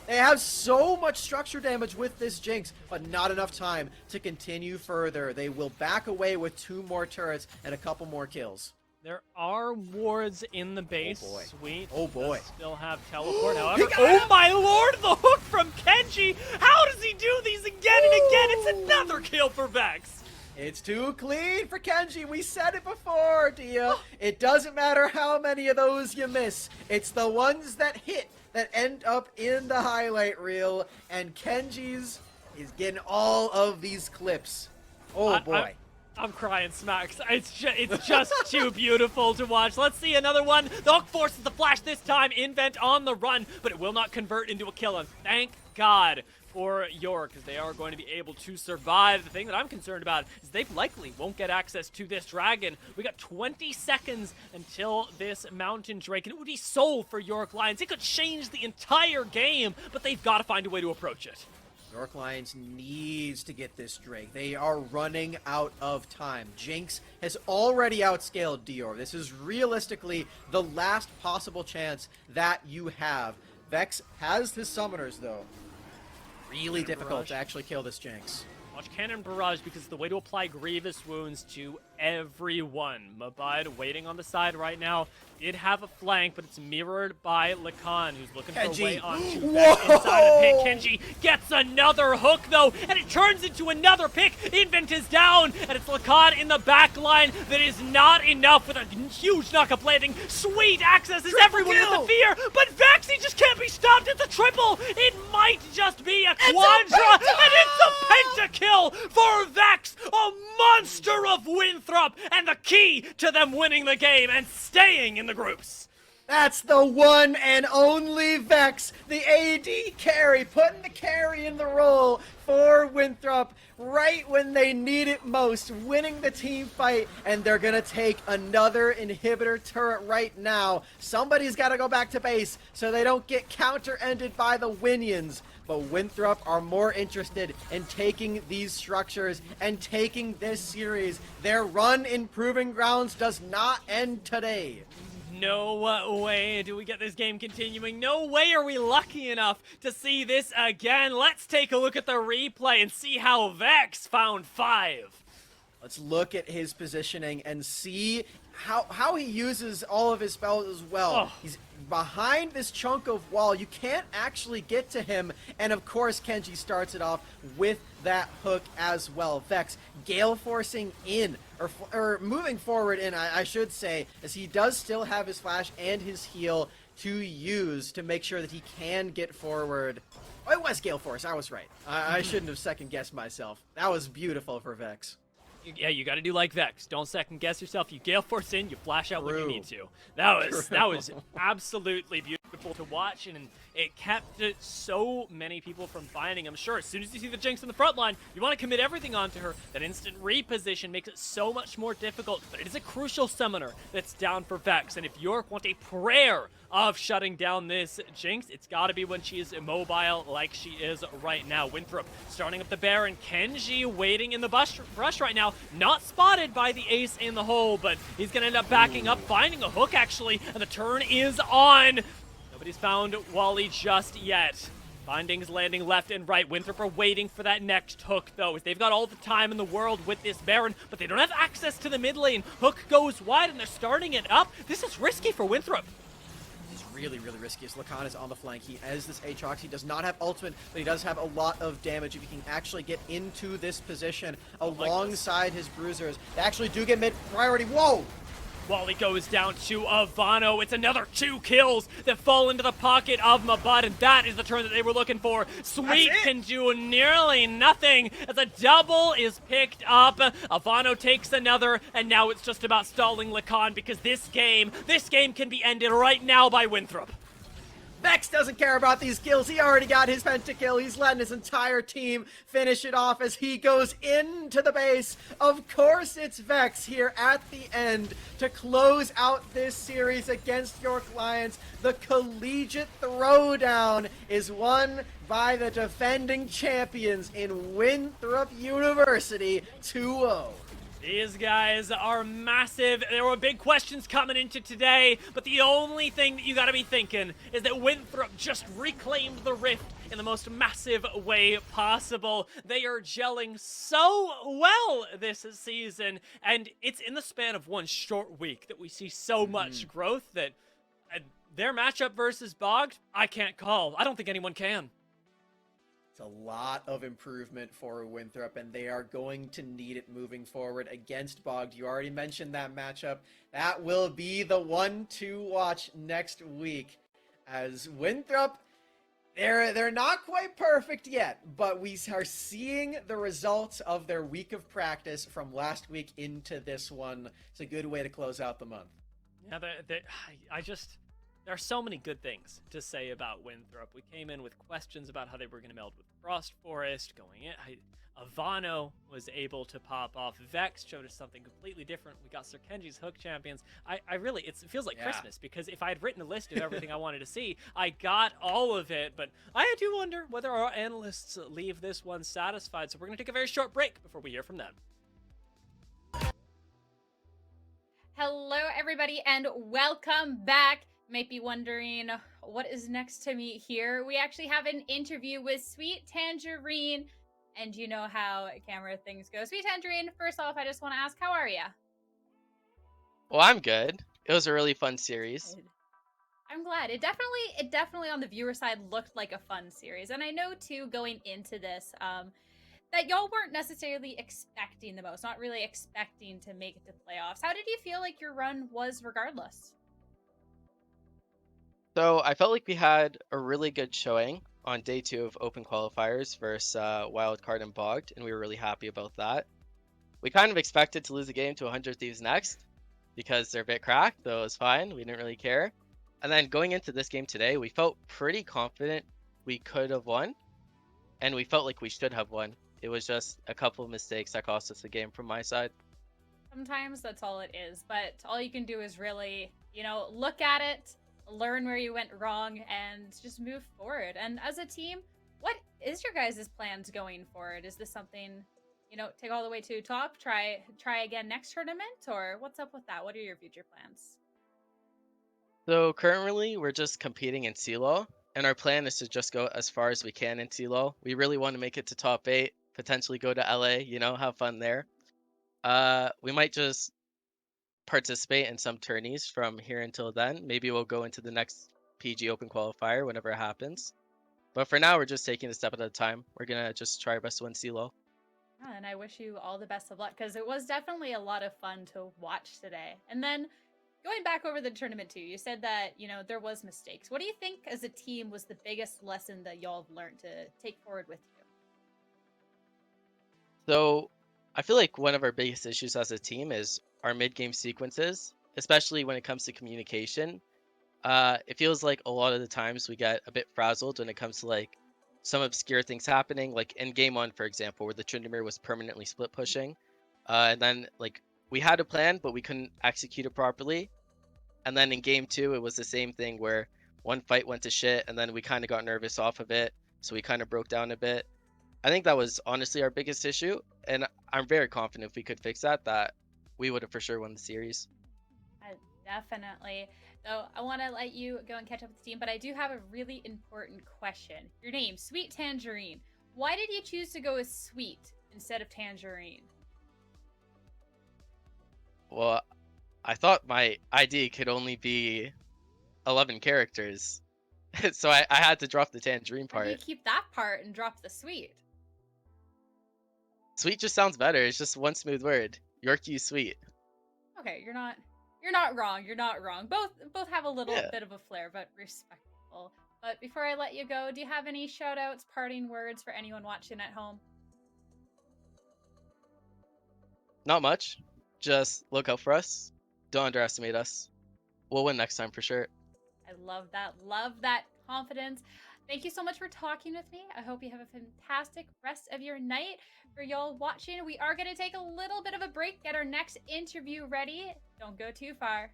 They have so much structure damage with this Jinx, but not enough time to continue further. They will back away with 2 more turrets and a couple more kills. There are wards in the base. Oh boy. Sweet. Oh boy. Does still have teleport. However, oh my lord, the hook from Kenji. How does he do these again and again? It's another kill for Vex. It's too clean for Kenji. We said it before, Dia. It doesn't matter how many of those you miss. It's the ones that hit that end up in the highlight reel, and Kenji's is getting all of these clips. Oh boy. I'm crying, Smacks. It's just too beautiful to watch. Let's see another one. The hook forces the flash this time. Invent on the run, but it will not convert into a kill. And thank God for York, because they are going to be able to survive. The thing that I'm concerned about is they likely won't get access to this dragon. We got 20 seconds until this Mountain Drake, and it would be soul for York Lions. It could change the entire game, but they've got to find a way to approach it. York Lions needs to get this Drake. They are running out of time. Jinx has already outscaled Dior. This is realistically the last possible chance that you have. Vex has his summoners, though. Really difficult to actually kill this Jinx. Watch Cannon Barrage, because it's the way to apply grievous wounds to everyone. Mabud waiting on the side right now. Did have a flank, but it's mirrored by Lacan, who's looking for a way onto Vex inside of Pick. Kenji gets another hook, though, and it turns into another pick. Invent is down, and it's Lacan in the back line. That is not enough with a huge knock-up landing. Sweet accesses everyone with the fear, but Vex, he just can't be stopped. It's a triple. It might just be a quadra, and it's a pentakill for Vex, a monster of Winthrop, and the key to them winning the game and staying in the groups. That's the one and only Vex, the AD carry, putting the carry in the role for Winthrop right when they need it most, winning the team fight, and they're gonna take another inhibitor turret right now. Somebody's gotta go back to base so they don't get counter-ended by the Winions. But Winthrop are more interested in taking these structures and taking this series. Their run in Proving Grounds does not end today. No way do we get this game continuing. No way are we lucky enough to see this again. Let's take a look at the replay and see how Vex found 5. Let's look at his positioning and see how he uses all of his spells as well. Oh. He's behind this chunk of wall. You can't actually get to him. And of course, Kenji starts it off with that hook as well. Vex gale forcing in, or moving forward in, I should say, as he does still have his flash and his heal to use to make sure that he can get forward. Oh, it was gale force. I was right. I shouldn't have second guessed myself. That was beautiful for Vex. Yeah, you got to do like Vex. Don't second guess yourself. You gale force in, you flash out when you need to. That was absolutely beautiful to watch, and it kept so many people from finding him. Sure, as soon as you see the Jinx in the front line, you want to commit everything onto her. That instant reposition makes it so much more difficult, but it is a crucial summoner that's down for Vex, and if York want a prayer of shutting down this Jinx, it's got to be when she is immobile like she is right now. Winthrop starting up the Baron. Kenji waiting in the brush right now. Not spotted by the ace in the hole, but he's going to end up backing up, finding a hook actually, and the turn is on. Nobody's found Wally just yet. Findings landing left and right. Winthrop are waiting for that next hook, though. They've got all the time in the world with this Baron, but they don't have access to the mid lane. Hook goes wide, and they're starting it up. This is risky for Winthrop. Really, really risky as Lacan is on the flank. He has this Aatrox. He does not have ultimate, but he does have a lot of damage if he can actually get into this position alongside his bruisers. They actually do get mid priority. Whoa! Wally goes down to Ivano. It's another 2 kills that fall into the pocket of Mabud, and that is the turn that they were looking for. Sweet can do nearly nothing as a double is picked up. Ivano takes another, and now it's just about stalling Lacan, because this game can be ended right now by Winthrop. Vex doesn't care about these kills. He already got his pentakill. He's letting his entire team finish it off as he goes into the base. Of course, it's Vex here at the end to close out this series against York Lions. The collegiate throwdown is won by the defending champions in Winthrop University 2-0. These guys are massive. There were big questions coming into today, but the only thing that you gotta be thinking is that Winthrop just reclaimed the rift in the most massive way possible. They are gelling so well this season, and it's in the span of one short week that we see so much growth that their matchup versus Bogged, I can't call. I don't think anyone can. It's a lot of improvement for Winthrop, and they are going to need it moving forward against Bogged. You already mentioned that matchup. That will be the one to watch next week, as Winthrop, they're not quite perfect yet, but we are seeing the results of their week of practice from last week into this one. It's a good way to close out the month. Yeah, there are so many good things to say about Winthrop. We came in with questions about how they were going to meld with Frost Forest going in. Ivano was able to pop off. Vex showed us something completely different. We got Sir Kenji's Hook champions. I really, it feels like Christmas, because if I had written a list of everything I wanted to see, I got all of it. But I do wonder whether our analysts leave this one satisfied. So we're going to take a very short break before we hear from them. Hello, everybody, and welcome back. You might be wondering what is next to me here. We actually have an interview with Sweet Tangerine, and you know how camera things go. Sweet Tangerine, first off, I just want to ask, how are you? Well, I'm good. It was a really fun series. I'm glad. It definitely on the viewer side looked like a fun series, and I know too going into this that y'all weren't necessarily expecting the most, not really expecting to make it to playoffs. How did you feel like your run was regardless? So I felt like we had a really good showing on day 2 of open qualifiers versus Wildcard and Bogged, and we were really happy about that. We kind of expected to lose the game to 100 Thieves next because they're a bit cracked, though it was fine. We didn't really care. And then going into this game today, we felt pretty confident we could have won, and we felt like we should have won. It was just a couple of mistakes that cost us the game from my side. Sometimes that's all it is, but all you can do is really, look at it, learn where you went wrong, and just move forward. And as a team, what is your guys' plans going forward? Is this something, take all the way to top, try again next tournament, or what's up with that? What are your future plans? So currently we're just competing in CLO, and our plan is to just go as far as we can in CLO. We really want to make it to top 8, potentially go to LA, have fun there. We might just participate in some tourneys from here until then. Maybe we'll go into the next PG Open Qualifier whenever it happens. But for now, we're just taking a step at a time. We're going to just try our best to win CLO. And I wish you all the best of luck, because it was definitely a lot of fun to watch today. And then going back over the tournament too, you said that, there was mistakes. What do you think as a team was the biggest lesson that y'all have learned to take forward with you? So I feel like one of our biggest issues as a team is our mid-game sequences, especially when it comes to communication. It feels like a lot of the times we get a bit frazzled when it comes to like some obscure things happening, like in game 1, for example, where the Tryndamere was permanently split pushing. And then like we had a plan, but we couldn't execute it properly. And then in game 2, it was the same thing where one fight went to shit, and then we kind of got nervous off of it, so we kind of broke down a bit. I think that was honestly our biggest issue, and I'm very confident if we could fix that we would have for sure won the series. Definitely. So I want to let you go and catch up with the team, but I do have a really important question. Your name, Sweet Tangerine. Why did you choose to go with Sweet instead of Tangerine? Well, I thought my ID could only be 11 characters, so I had to drop the Tangerine part. Why do you keep that part and drop the Sweet? Sweet just sounds better. It's just one smooth word. Yorkie Sweet. Okay, you're not wrong. You're not wrong. Both have a little bit of a flair, but respectful. But before I let you go, do you have any shout outs, parting words for anyone watching at home? Not much. Just look out for us. Don't underestimate us. We'll win next time for sure. I love that. Love that confidence. Thank you so much for talking with me. I hope you have a fantastic rest of your night. For y'all watching, we are going to take a little bit of a break, get our next interview ready. Don't go too far.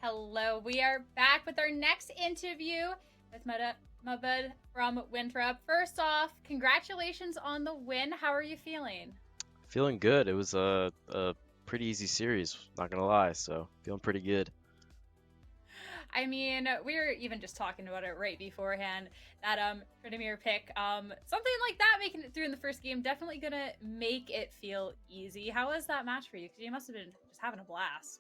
Hello, we are back with our next interview with my bud from Winthrop. First off, congratulations on the win. How are you feeling? Feeling good. It was a pretty easy series, not gonna lie, so feeling pretty good. I mean, we were even just talking about it right beforehand. That Tryndamere pick, something like that making it through in the first game, definitely gonna make it feel easy. How was that match for you? Because you must have been just having a blast.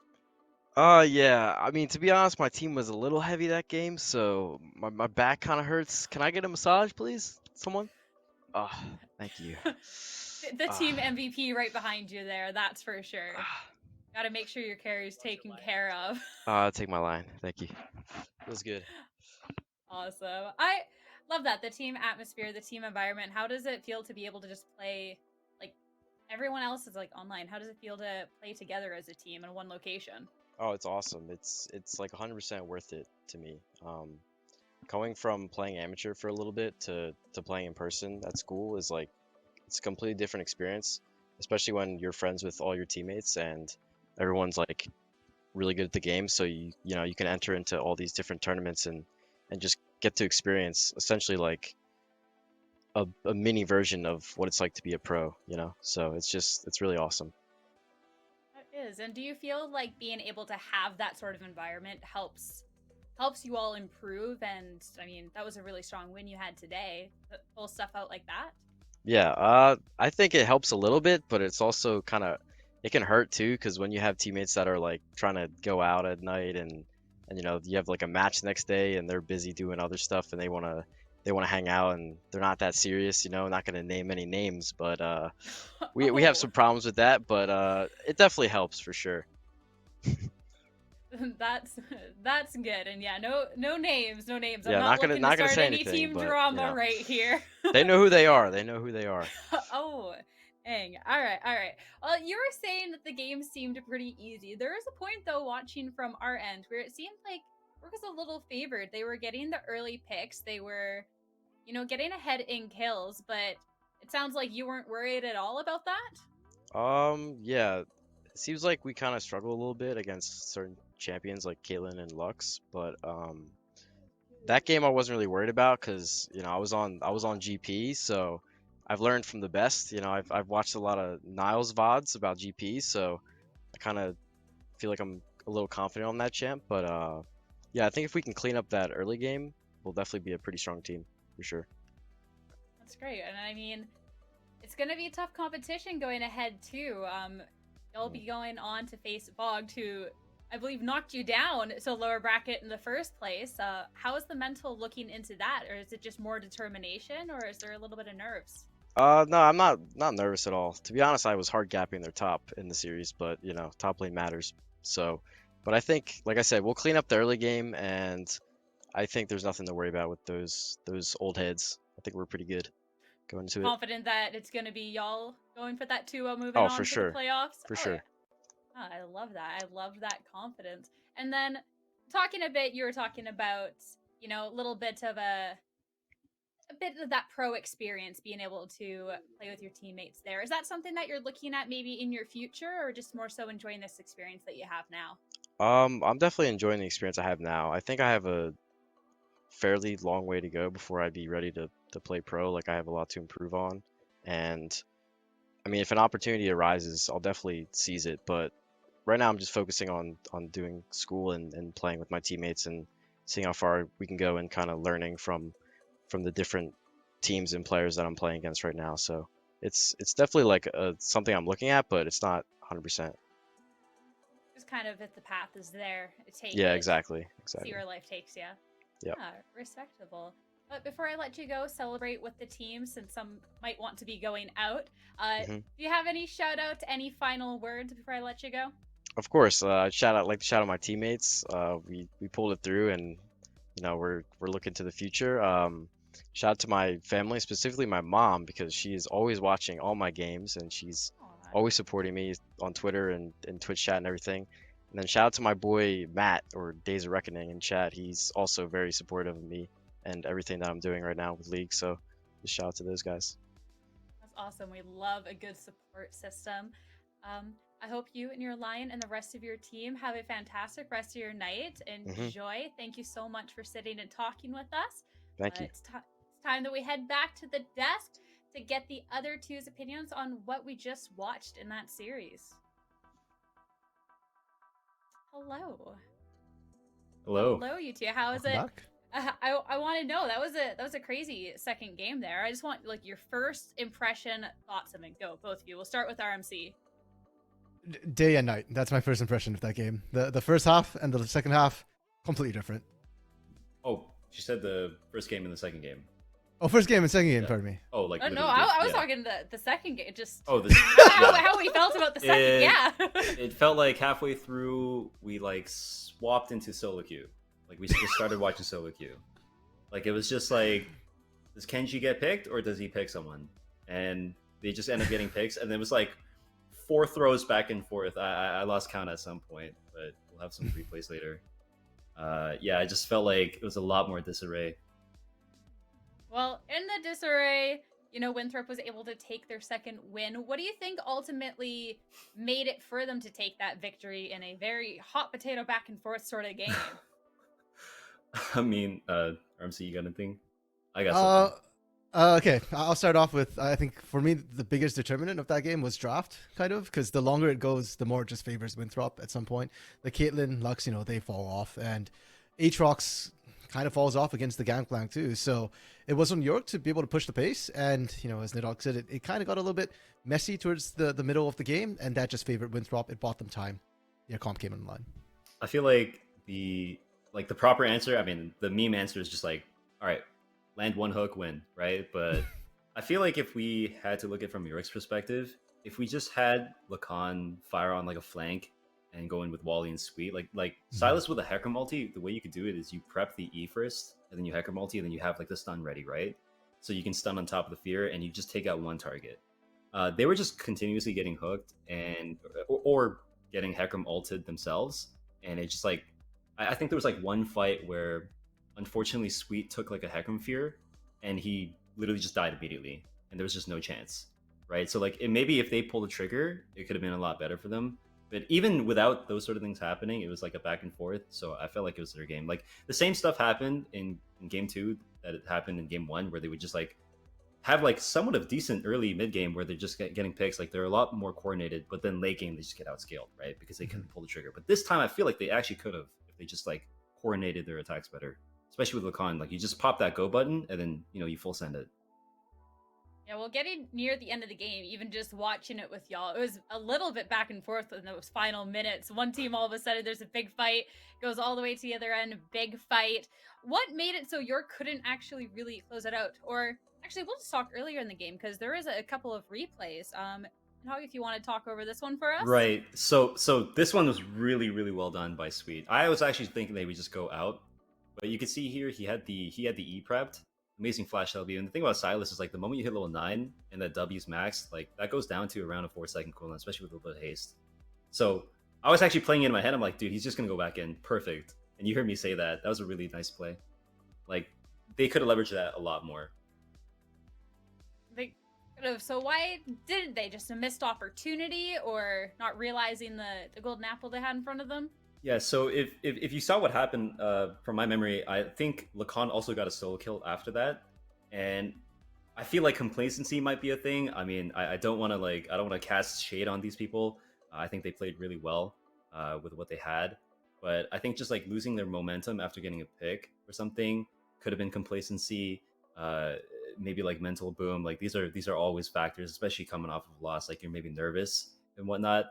Yeah. I mean, to be honest, my team was a little heavy that game, so my back kind of hurts. Can I get a massage, please? Someone? Oh, thank you. The Ah, team MVP right behind you there, that's for sure. Gotta make sure your carrier's taken care of. I'll take my line. Thank you. Feels good. Awesome. I love that. The team atmosphere, the team environment. How does it feel to be able to just play like everyone else is like online? How does it feel to play together as a team in one location? Oh, it's awesome. It's like 100% worth it to me. Going from playing amateur for a little bit to playing in person at school is like it's a completely different experience, especially when you're friends with all your teammates and everyone's like really good at the game. So you know you can enter into all these different tournaments and just get to experience essentially like a mini version of what it's like to be a pro. You know, so it's really awesome. That is. And do you feel like being able to have that sort of environment helps you all improve? And I mean, that was a really strong win you had today. Pull stuff out like that. Yeah, I think it helps a little bit, but it's also kind of it can hurt too, because when you have teammates that are like trying to go out at night and you know you have like a match next day and they're busy doing other stuff and they wanna hang out and they're not that serious, you know, not gonna name any names, but we have Oh. some problems with that, but it definitely helps for sure. That's good. And yeah, no names, no names. I'm Yeah, not looking to not gonna start say any anything, team but you drama know right here. they know who they are. They know who they are. Oh, dang. All right, all right. Well, you were saying that the game seemed pretty easy. There was a point though, watching from our end, where it seemed like Rook was a little favored. They were getting the early picks. They were, getting ahead in kills. But it sounds like you weren't worried at all about that. Yeah, it seems like we kind of struggle a little bit against certain champions like Caitlyn and Lux, but that game I wasn't really worried about because you know I was on GP, so I've learned from the best. You know, I've watched a lot of Niles VODs about GP, so I kind of feel like I'm a little confident on that champ. But yeah, I think if we can clean up that early game, we'll definitely be a pretty strong team for sure. That's great. And I mean, it's going to be a tough competition going ahead, too. You'll be going on to face Vogt, who I believe knocked you down to lower bracket in the first place. How is the mental looking into that? Or is it just more determination? Or is there a little bit of nerves? No, I'm not nervous at all. To be honest, I was hard gapping their top in the series, but you know, top lane matters. So, but I think, like I said, we'll clean up the early game, and I think there's nothing to worry about with those old heads. I think we're pretty good going into it. Confident that it's going to be y'all going for that 2-0 moving Oh, on for to sure. the playoffs? For Oh, sure. yeah. Oh, I love that. I love that confidence. And then talking a bit, you were talking about, a little bit of a bit of that pro experience, being able to play with your teammates there. Is that something that you're looking at maybe in your future, or just more so enjoying this experience that you have now? I'm definitely enjoying the experience I have now. I think I have a fairly long way to go before I'd be ready to play pro. Like I have a lot to improve on, and I mean, if an opportunity arises, I'll definitely seize it. But right now, I'm just focusing on doing school and playing with my teammates and seeing how far we can go and kind of learning from the different teams and players that I'm playing against right now. So it's definitely like something I'm looking at, but it's not 100%. Just kind of if the path is there, take Yeah, it. exactly, See exactly. where life takes you. Yep. Yeah, respectable. But before I let you go, celebrate with the team, since some might want to be going out. hmm Do you have any shout out, any final words before I let you go? Of course, like to shout out my teammates. We pulled it through, and you know we're looking to the future. Shout out to my family, specifically my mom, because she is always watching all my games and she's Aw, always supporting me on Twitter and Twitch chat and everything. And then shout out to my boy Matt or Days of Reckoning in chat. He's also very supportive of me and everything that I'm doing right now with League. So just shout out to those guys. that's awesome. We love a good support system. I hope you and your lion and the rest of your team have a fantastic rest of your night. Enjoy. Thank you so much for sitting and talking with us. Thank you. It's time that we head back to the desk to get the other two's opinions on what we just watched in that series. Hello. Hello. Hello, you two. How is Welcome it? back. I want to know. That was a crazy second game there. I just want like your first impression, thoughts of it. Go, both of you. We'll start with RMC. Day and night. That's my first impression of that game. The first half and the second half, completely different. Oh, she said the first game and the second game. Oh, first game and second game, Yeah. pardon me. Oh, like Oh, no, literally, I was yeah. talking the second game. Just Oh, this. how we felt about the second. Yeah. It felt like halfway through we like swapped into solo queue. Like we just started watching solo queue. Like it was just like, does Kenji get picked or does he pick someone? And they just end up getting picks, and it was like 4 throws back and forth. I lost count at some point, but we'll have some replays later. Yeah, I just felt like it was a lot more disarray. Well, in the disarray, you know, Winthrop was able to take their second win. What do you think ultimately made it for them to take that victory in a very hot potato back and forth sort of game? I mean, RMC, you got anything? I got something. Okay, I'll start off with, I think for me, the biggest determinant of that game was draft, kind of, because the longer it goes, the more it just favors Winthrop at some point. The Caitlyn, Lux, you know, they fall off, and Aatrox kind of falls off against the Gangplank too. So it was on York to be able to push the pace, and, you know, as Nidhogg said, it kind of got a little bit messy towards the middle of the game, and that just favored Winthrop. It bought them time. Their comp came in line. I feel like the proper answer, I mean, the meme answer is just like, all right, land one hook, win, right? But I feel like if we had to look at it from York's perspective, if we just had Lacan fire on like a flank and go in with Wally and Sweet, like Silas with a Hecker multi, the way you could do it is you prep the E first, and then you Hecker multi, and then you have like the stun ready, right? So you can stun on top of the fear, and you just take out one target. They were just continuously getting hooked and or getting Hecker ulted themselves, and it just like I think there was like one fight where unfortunately Sweet took like a Heckram fear and he literally just died immediately, and there was just no chance, right? So like maybe if they pulled the trigger, it could have been a lot better for them. But even without those sort of things happening, it was like a back and forth. So I felt like it was their game. Like the same stuff happened in game 2 that it happened in game 1, where they would just like have like somewhat of decent early mid game where they're just getting picks. Like they're a lot more coordinated, but then late game they just get outscaled, right? Because they couldn't pull the trigger. But this time I feel like they actually could have if they just like coordinated their attacks better. Especially with Lacan, like you just pop that go button and then, you know, you full send it. Yeah, well, getting near the end of the game, even just watching it with y'all, it was a little bit back and forth in those final minutes. One team, all of a sudden, there's a big fight, goes all the way to the other end, big fight. What made it so York couldn't actually really close it out? Or actually, we'll just talk earlier in the game because there is a couple of replays. Nidhogg, if you want to talk over this one for us. Right. So this one was really, really well done by Sweet. I was actually thinking they would just go out. But you can see here he had the E prepped, amazing flash W. And the thing about Silas is like the moment you hit level 9 and that W's max, like that goes down to around a 4-second cooldown, especially with a little bit of haste. So I was actually playing it in my head. I'm like, dude, he's just gonna go back in, perfect. And you heard me say that. That was a really nice play. Like they could have leveraged that a lot more. They could have. So why didn't they? Just a missed opportunity, or not realizing the golden apple they had in front of them? Yeah, so if you saw what happened, from my memory, I think Lacan also got a solo kill after that, and I feel like complacency might be a thing. I mean, I don't want to cast shade on these people. I think they played really well with what they had, but I think just like losing their momentum after getting a pick or something could have been complacency. Maybe like mental boom. Like these are always factors, especially coming off of a loss. Like you're maybe nervous and whatnot.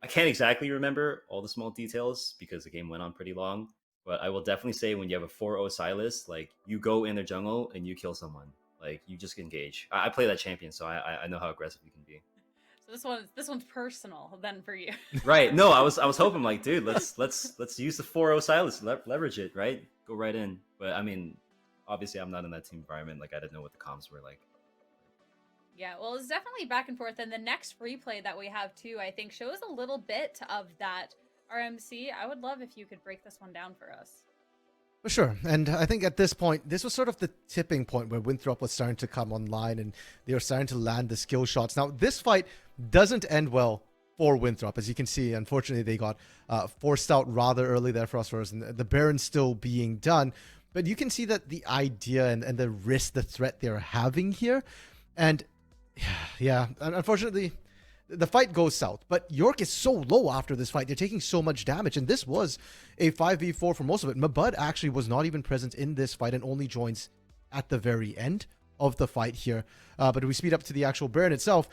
I can't exactly remember all the small details because the game went on pretty long, but I will definitely say when you have a 4-0 Silas, like you go in their jungle and you kill someone. Like you just engage. I play that champion, so I know how aggressive you can be. So this one's personal then for you. Right. No, I was hoping like, dude, let's use the 4-0 Silas, leverage it, right? Go right in. But I mean, obviously I'm not in that team environment. Like I didn't know what the comms were like. Yeah, well, it's definitely back and forth. And the next replay that we have, too, I think shows a little bit of that. RMC, I would love if you could break this one down for us. For sure. And I think at this point, this was sort of the tipping point where Winthrop was starting to come online and they were starting to land the skill shots. Now, this fight doesn't end well for Winthrop. As you can see, unfortunately, they got forced out rather early there for us, and the Baron's still being done. But you can see that the idea and the risk, the threat they're having here. And yeah, unfortunately, the fight goes south. But York is so low after this fight. They're taking so much damage. And this was a 5v4 for most of it. Mabud actually was not even present in this fight and only joins at the very end of the fight here. But we speed up to the actual Baron itself.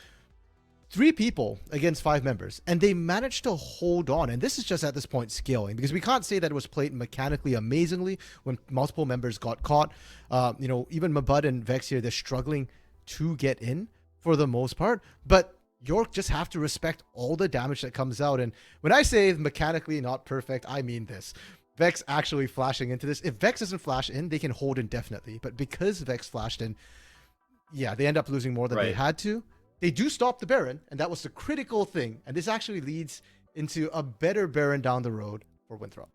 3 people against 5 members, and they managed to hold on. And this is just at this point scaling, because we can't say that it was played mechanically amazingly when multiple members got caught. Even Mabud and Vex here, they're struggling to get in for the most part. But York just have to respect all the damage that comes out. And when I say mechanically not perfect, I mean this. Vex actually flashing into this. If Vex doesn't flash in, they can hold indefinitely. But because Vex flashed in, yeah, they end up losing more than they had to. They do stop the Baron, and that was the critical thing. And this actually leads into a better Baron down the road for Winthrop.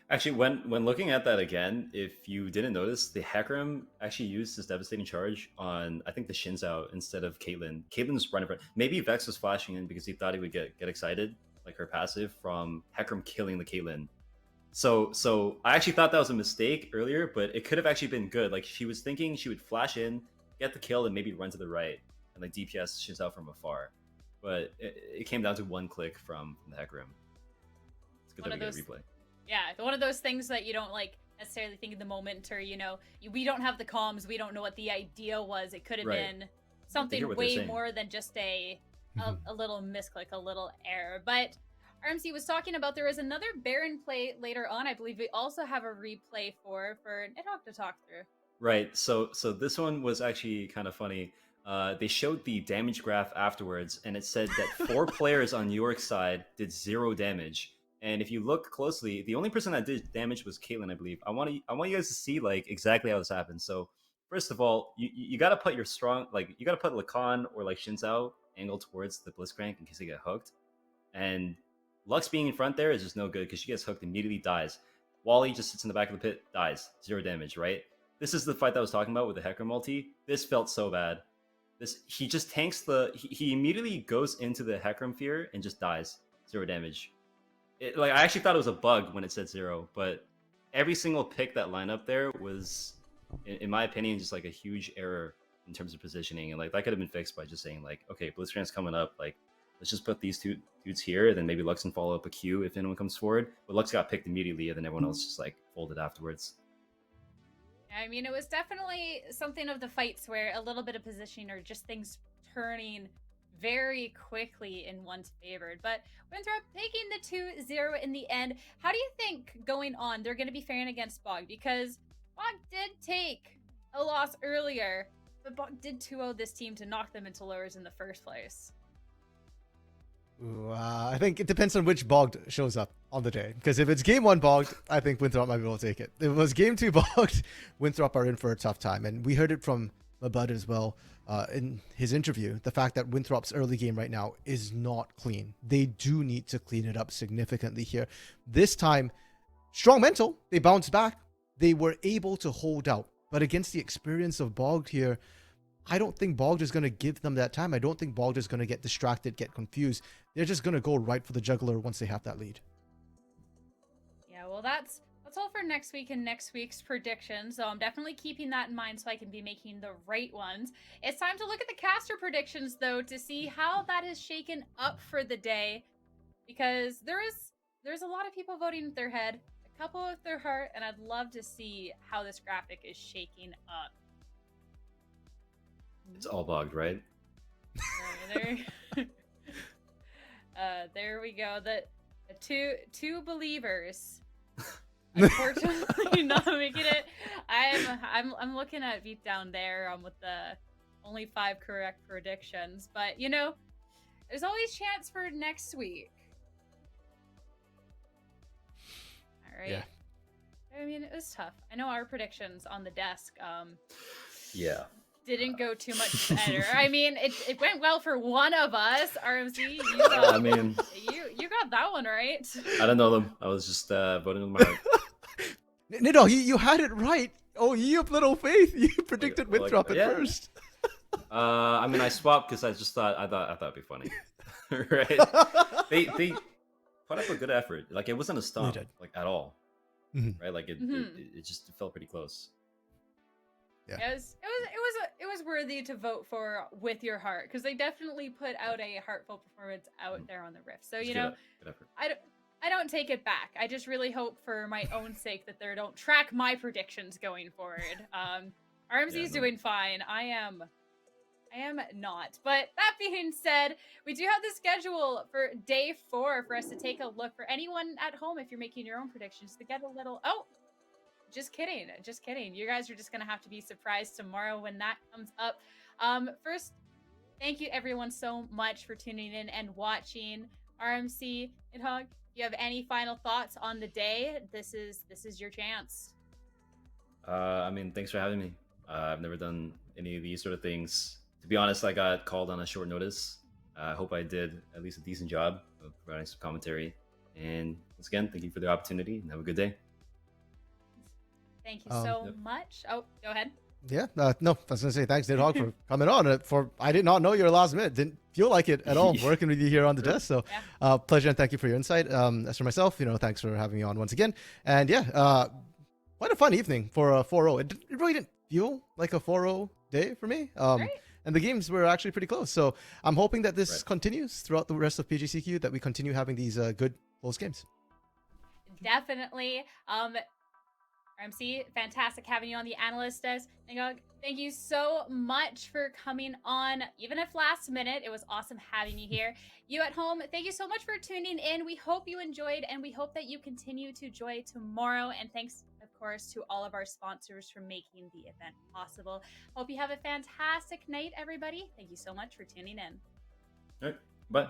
Actually, when looking at that again, if you didn't notice, the Hecarim actually used his devastating charge on, I think, the Shinzao instead of Caitlyn. Caitlyn's running for it. Maybe Vex was flashing in because he thought he would get excited, like her passive, from Hecarim killing the Caitlyn. So I actually thought that was a mistake earlier, but it could have actually been good. Like, she was thinking she would flash in, get the kill, and maybe run to the right. Like DPS Shinzao from afar, but it came down to one click from the Hecarim. It's good that we get a replay. Yeah, one of those things that you don't like necessarily think in the moment, or we don't have the comms, we don't know what the idea was. It could have been something way more than just a little misclick, a little error. But RMC was talking about there was another Baron play later on. I believe we also have a replay for Nidhogg to talk through. Right. So this one was actually kind of funny. They showed the damage graph afterwards, and it said that 4 players on York's side did 0 damage. And if you look closely, the only person that did damage was Caitlyn, I believe. I want you guys to see like exactly how this happened. So first of all, you got to put your you got to put Lacan or like Shinzao angled towards the Blitzcrank in case they get hooked. And Lux being in front there is just no good because she gets hooked, immediately dies. Wally just sits in the back of the pit, dies, 0 damage, right? This is the fight that I was talking about with the Hecarim ulti. This felt so bad. He just tanks he immediately goes into the Hecarim fear and just dies, 0 damage. I actually thought it was a bug when it said 0, but every single pick that lined up there was, in my opinion, just like a huge error in terms of positioning. And like that could have been fixed by just saying like, okay, Blitzcrank's coming up, like let's just put these 2 dudes here, then maybe Lux can follow up a Q if anyone comes forward. But Lux got picked immediately, and then everyone else just like folded afterwards. I mean, it was definitely something of the fights where a little bit of positioning or just things turning very quickly in one's favor. But Winthrop taking the 2-0 in the end. How do you think going on they're going to be faring against Bog? Because Bog did take a loss earlier, but Bog did 2-0 this team to knock them into lowers in the first place. Ooh, I think it depends on which Bogged shows up on the day. Because if it's game 1 Bogged, I think Winthrop might be able to take it. If it was game 2 Bogged, Winthrop are in for a tough time. And we heard it from Mabud as well in his interview. The fact that Winthrop's early game right now is not clean. They do need to clean it up significantly here. This time, strong mental. They bounced back. They were able to hold out. But against the experience of Bogged here, I don't think Bogged is going to give them that time. I don't think Bogged is going to get distracted, get confused. They're just going to go right for the juggler once they have that lead. Yeah, well, that's all for next week and next week's predictions. So I'm definitely keeping that in mind so I can be making the right ones. It's time to look at the caster predictions, though, to see how that is shaken up for the day. Because there's a lot of people voting with their head, a couple with their heart, and I'd love to see how this graphic is shaking up. It's all Bogged, right? There we go. The two believers. Unfortunately, not making it. I'm looking at Beat down there with the only 5 correct predictions, but there's always chance for next week. All right. Yeah. I mean, it was tough. I know our predictions on the desk. Yeah. Didn't go too much better. I mean, it went well for one of us. RMC, you got that one right. I don't know them. I was just voting with my heart. No, you had it right. Oh, you have little faith. You predicted Winthrop at first. I mean, I swapped because I thought it'd be funny, right? They put up a good effort. Like it wasn't a stomp, like at all, right? Like it just felt pretty close. Yeah. It was it was worthy to vote for with your heart, because they definitely put out a heartfelt performance out there on the Rift. So, you know, Good effort. I don't take it back. I just really hope for my own sake that they don't track my predictions going forward. RMZ's doing fine. I am not. But that being said, we do have the schedule for day 4 for us to take a look. For anyone at home, if you're making your own predictions, to get a little... Oh, just kidding. Just kidding. You guys are just going to have to be surprised tomorrow when that comes up. First, thank you everyone so much for tuning in and watching. RMC and Hog, you have any final thoughts on the day? This is your chance. I mean, thanks for having me. I've never done any of these sort of things. To be honest, I got called on a short notice. I hope I did at least a decent job of providing some commentary. And once again, thank you for the opportunity and have a good day. Thank you so much. Oh, go ahead. Yeah, no, I was gonna say thanks, Nidhogg, for coming on. I did not know you were last minute. Didn't feel like it at all working with you here on the desk. So, pleasure and thank you for your insight. As for myself, thanks for having me on once again. And yeah, quite a fun evening for a 4-0. It really didn't feel like a 4-0 day for me. And the games were actually pretty close. So I'm hoping that this continues throughout the rest of PGCQ, that we continue having these good close games. Definitely. RMC, fantastic having you on the analyst desk. Thank you so much for coming on, even if last minute. It was awesome having you here. You at home, thank you so much for tuning in. We hope you enjoyed, and we hope that you continue to enjoy tomorrow. And thanks, of course, to all of our sponsors for making the event possible. Hope you have a fantastic night, everybody. Thank you so much for tuning in. All right, bye.